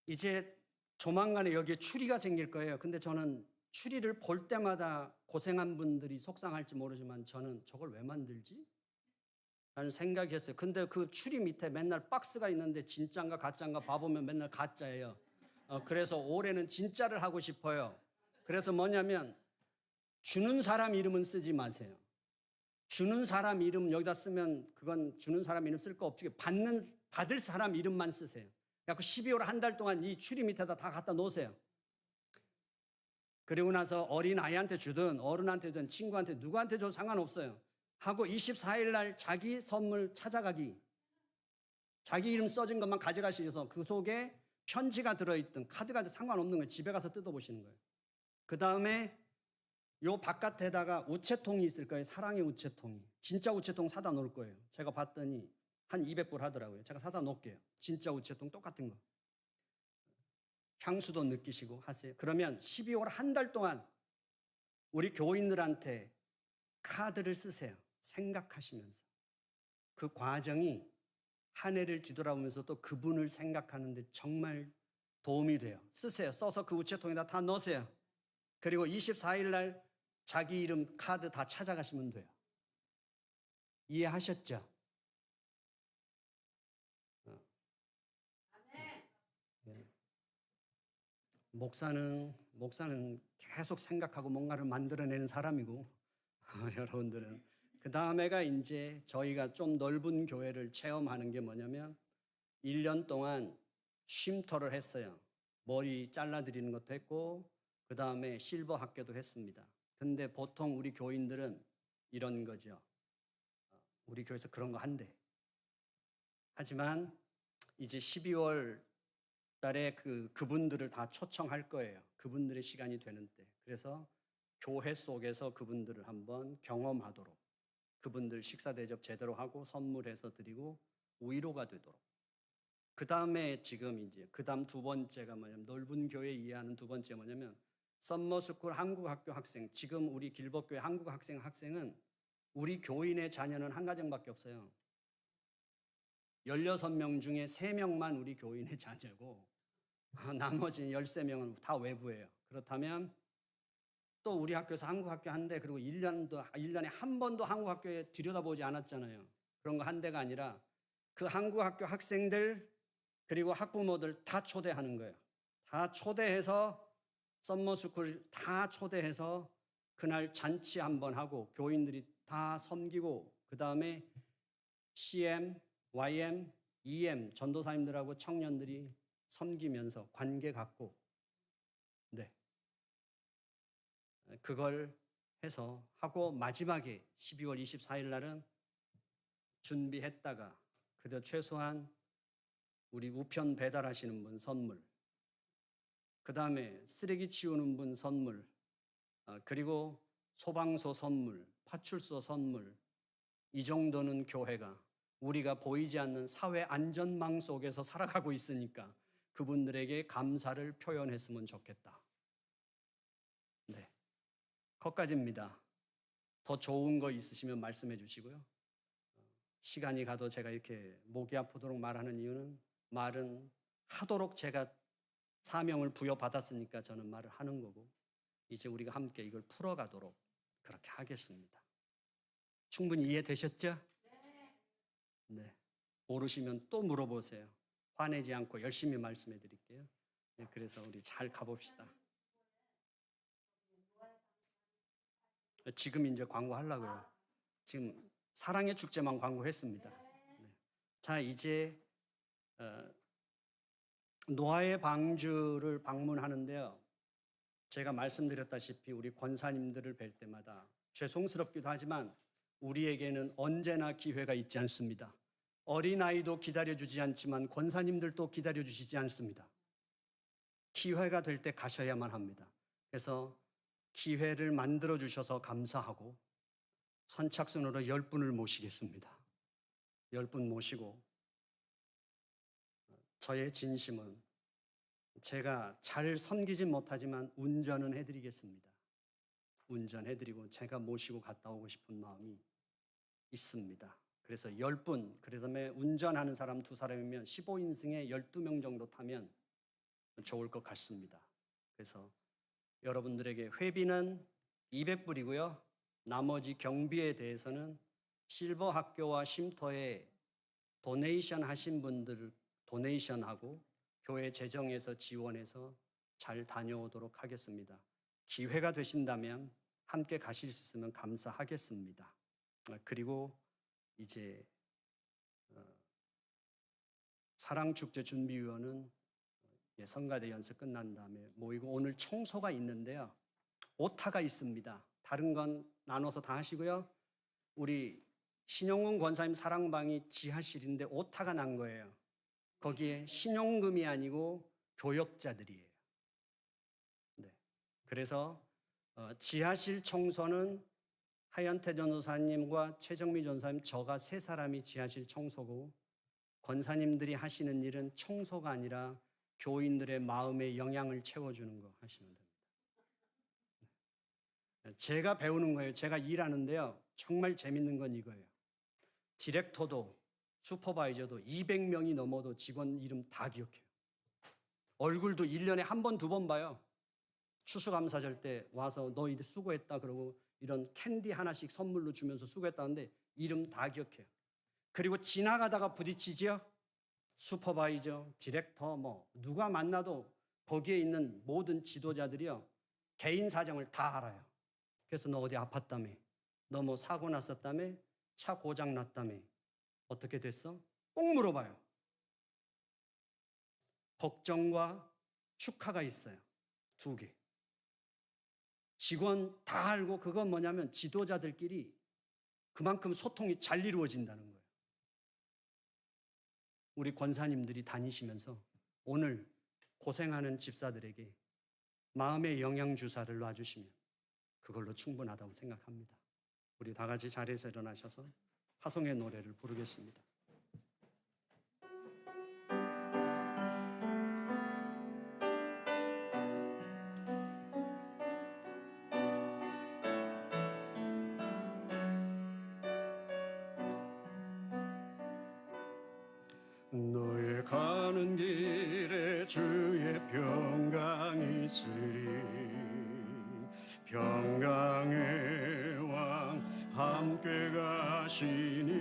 이제 조만간에 여기에 추리가 생길 거예요. 근데 저는 추리를 볼 때마다 고생한 분들이 속상할지 모르지만 저는 저걸 왜 만들지? 라는 생각이 했어요. 근데 그 추리 밑에 맨날 박스가 있는데 진짜인가 가짜인가 봐보면 맨날 가짜예요. 그래서 올해는 진짜를 하고 싶어요. 그래서 뭐냐면 주는 사람 이름은 쓰지 마세요. 주는 사람 이름 여기다 쓰면 그건 주는 사람 이름 쓸 거 없지. 받을 사람 이름만 쓰세요. 그래서 12월 한 달 동안 이 추리 밑에다 다 갖다 놓으세요. 그리고 나서 어린아이한테 주든 어른한테 주든 친구한테 누구한테 줘도 상관없어요. 하고 24일 날 자기 선물 찾아가기. 자기 이름 써진 것만 가져가시면서 그 속에 편지가 들어있든 카드가 상관없는 거예요. 집에 가서 뜯어보시는 거예요. 그 다음에 요 바깥에다가 우체통이 있을 거예요. 사랑의 우체통이. 진짜 우체통 사다 놓을 거예요. 제가 봤더니 한 200불 하더라고요. 제가 사다 놓을게요. 진짜 우체통 똑같은 거. 향수도 느끼시고 하세요. 그러면 12월 한 달 동안 우리 교인들한테 카드를 쓰세요. 생각하시면서. 그 과정이 한 해를 뒤돌아보면서 또 그분을 생각하는데 정말 도움이 돼요. 쓰세요. 써서 그 우체통에다 다 넣으세요. 그리고 24일 날 자기 이름 카드 다 찾아가시면 돼요. 이해하셨죠? 네. 목사는 계속 생각하고 뭔가를 만들어내는 사람이고 여러분들은 그 다음에가 이제 저희가 좀 넓은 교회를 체험하는 게 뭐냐면 1년 동안 쉼터를 했어요. 머리 잘라드리는 것도 했고 그 다음에 실버 학교도 했습니다. 근데 보통 우리 교인들은 이런 거죠. 우리 교회에서 그런 거 한대. 하지만 이제 12월 달에 그분들을 다 초청할 거예요. 그분들의 시간이 되는 때. 그래서 교회 속에서 그분들을 한번 경험하도록 그분들 식사 대접 제대로 하고 선물해서 드리고 위로가 되도록. 그 다음에 지금 이제 그 다음 두 번째가 뭐냐면 넓은 교회 이해하는 두 번째 뭐냐면 썸머스쿨 한국학교 학생. 지금 우리 길법교회 학생은 우리 교인의 자녀는 한 가정밖에 없어요. 16명 중에 3명만 우리 교인의 자녀고 나머지 13명은 다 외부예요. 그렇다면 또 우리 학교에서 한국학교 한 대 그리고 1년에 한 번도 한국학교에 들여다보지 않았잖아요. 그런 거 한 대가 아니라 그 한국학교 학생들 그리고 학부모들 다 초대하는 거예요. 다 초대해서 썸머스쿨 다 초대해서 그날 잔치 한번 하고 교인들이 다 섬기고 그 다음에 CM, YM, EM 전도사님들하고 청년들이 섬기면서 관계 갖고 네. 그걸 해서 하고 마지막에 12월 24일 날은 준비했다가 그래도 최소한 우리 우편 배달하시는 분 선물 그 다음에 쓰레기 치우는 분 선물 그리고 소방서 선물 파출소 선물 이 정도는 교회가 우리가 보이지 않는 사회 안전망 속에서 살아가고 있으니까 그분들에게 감사를 표현했으면 좋겠다. 네, 거기까지입니다. 더 좋은 거 있으시면 말씀해 주시고요. 시간이 가도 제가 이렇게 목이 아프도록 말하는 이유는 말은 하도록 제가 사명을 부여받았으니까 저는 말을 하는 거고 이제 우리가 함께 이걸 풀어가도록 그렇게 하겠습니다. 충분히 이해되셨죠? 네. 모르시면 또 물어보세요. 화내지 않고 열심히 말씀해 드릴게요. 네, 그래서 우리 잘 가봅시다. 지금 이제 광고하려고요. 지금 사랑의 축제만 광고했습니다. 네. 자, 이제 노아의 방주를 방문하는데요. 제가 말씀드렸다시피 우리 권사님들을 뵐 때마다 죄송스럽기도 하지만 우리에게는 언제나 기회가 있지 않습니다. 어린아이도 기다려주지 않지만 권사님들도 기다려주시지 않습니다. 기회가 될 때 가셔야만 합니다. 그래서 기회를 만들어주셔서 감사하고 선착순으로 10분을 모시겠습니다. 10분 모시고 저의 진심은 제가 잘 섬기진 못하지만 운전은 해드리겠습니다. 운전해드리고 제가 모시고 갔다 오고 싶은 마음이 있습니다. 그래서 10분, 그다음에 운전하는 사람 2사람이면 15인승에 12명 정도 타면 좋을 것 같습니다. 그래서 여러분들에게 회비는 200불이고요. 나머지 경비에 대해서는 실버 학교와 쉼터에 도네이션 하신 분들 도네이션하고 교회 재정에서 지원해서 잘 다녀오도록 하겠습니다. 기회가 되신다면 함께 가실 수 있으면 감사하겠습니다. 그리고 이제 사랑축제준비위원은 성가대 연습 끝난 다음에 모이고 오늘 청소가 있는데요. 오타가 있습니다. 다른 건 나눠서 다 하시고요. 우리 신용근 권사님 사랑방이 지하실인데 오타가 난 거예요. 거기에 신용금이 아니고 교역자들이에요. 네. 그래서 지하실 청소는 하연태 전도사님과 최정미 전도사님, 저가 세 사람이 지하실 청소고, 권사님들이 하시는 일은 청소가 아니라 교인들의 마음에 영향을 채워주는 거 하시면 됩니다. 제가 배우는 거예요. 제가 일하는데요. 정말 재밌는 건 이거예요. 디렉터도 슈퍼바이저도 200명이 넘어도 직원 이름 다 기억해요. 얼굴도 1년에 한 번, 두 번 봐요. 추수감사절 때 와서 너희들 수고했다 그러고 이런 캔디 하나씩 선물로 주면서 수고했다는데 이름 다 기억해요. 그리고 지나가다가 부딪히지요. 슈퍼바이저, 디렉터 뭐 누가 만나도 거기에 있는 모든 지도자들이요. 개인 사정을 다 알아요. 그래서 너 어디 아팠다며? 너 뭐 사고 났었다며? 차 고장 났다며? 어떻게 됐어? 꼭 물어봐요. 걱정과 축하가 있어요. 두 개. 직원 다 알고 그건 뭐냐면 지도자들끼리 그만큼 소통이 잘 이루어진다는 거예요. 우리 권사님들이 다니시면서 오늘 고생하는 집사들에게 마음의 영양주사를 놔주시면 그걸로 충분하다고 생각합니다. 우리 다 같이 자리에서 일어나셔서 화송의 노래를 부르겠습니다. 너의 가는 길에 주의 평강이 있으리. 평강의 왕 함께 가시니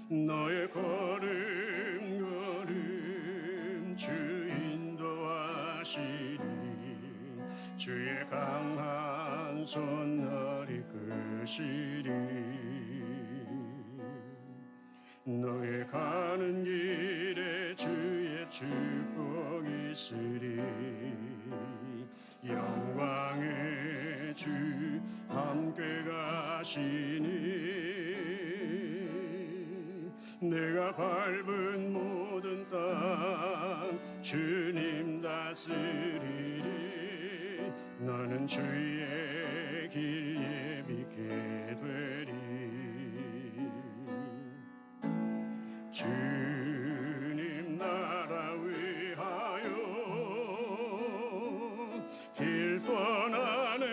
너의 걸음 걸음 주 인도하시니 주의 강한 손 널 이끄시리. 너의 가는 길에 주의 축복이 있으리. 영광의 주 함께 가시니 내가 밟은 모든 땅 주님 다스리리. 나는 주의 길 예비게 되리. 주님 나라 위하여 길 떠나는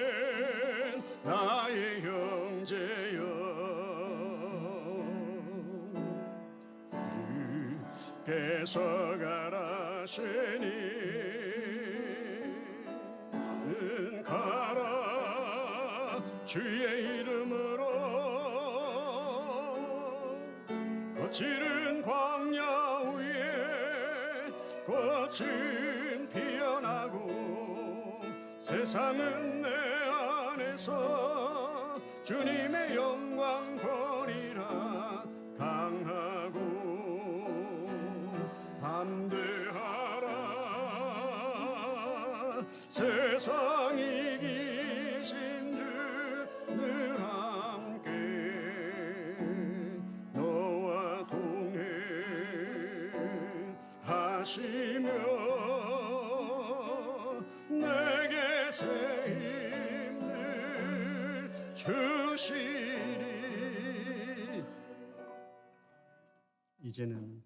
나의 형제여, 주께서 가라시니 가라. 주의 이름으로 거칠은 광야 위에 꽃은 피어나고 세상은 내 안에서 주님의 영광 보리라. 강하고 담대하라. 세상 이기신 주 늘 함께 너와 동행하시며 내게 새 힘을 주시리. 이제는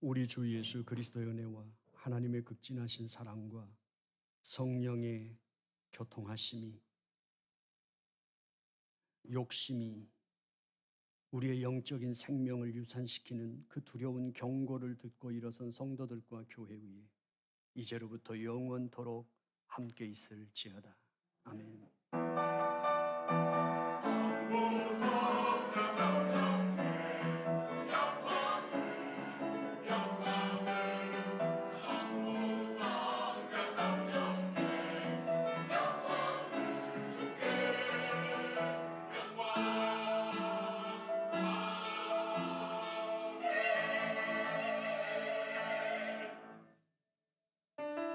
우리 주 예수 그리스도의 은혜와 하나님의 극진하신 사랑과 성령의 교통하심이, 욕심이 우리의 영적인 생명을 유산시키는 그 두려운 경고를 듣고 일어선 성도들과 교회 위에 이제로부터 영원토록 함께 있을지어다. 아멘.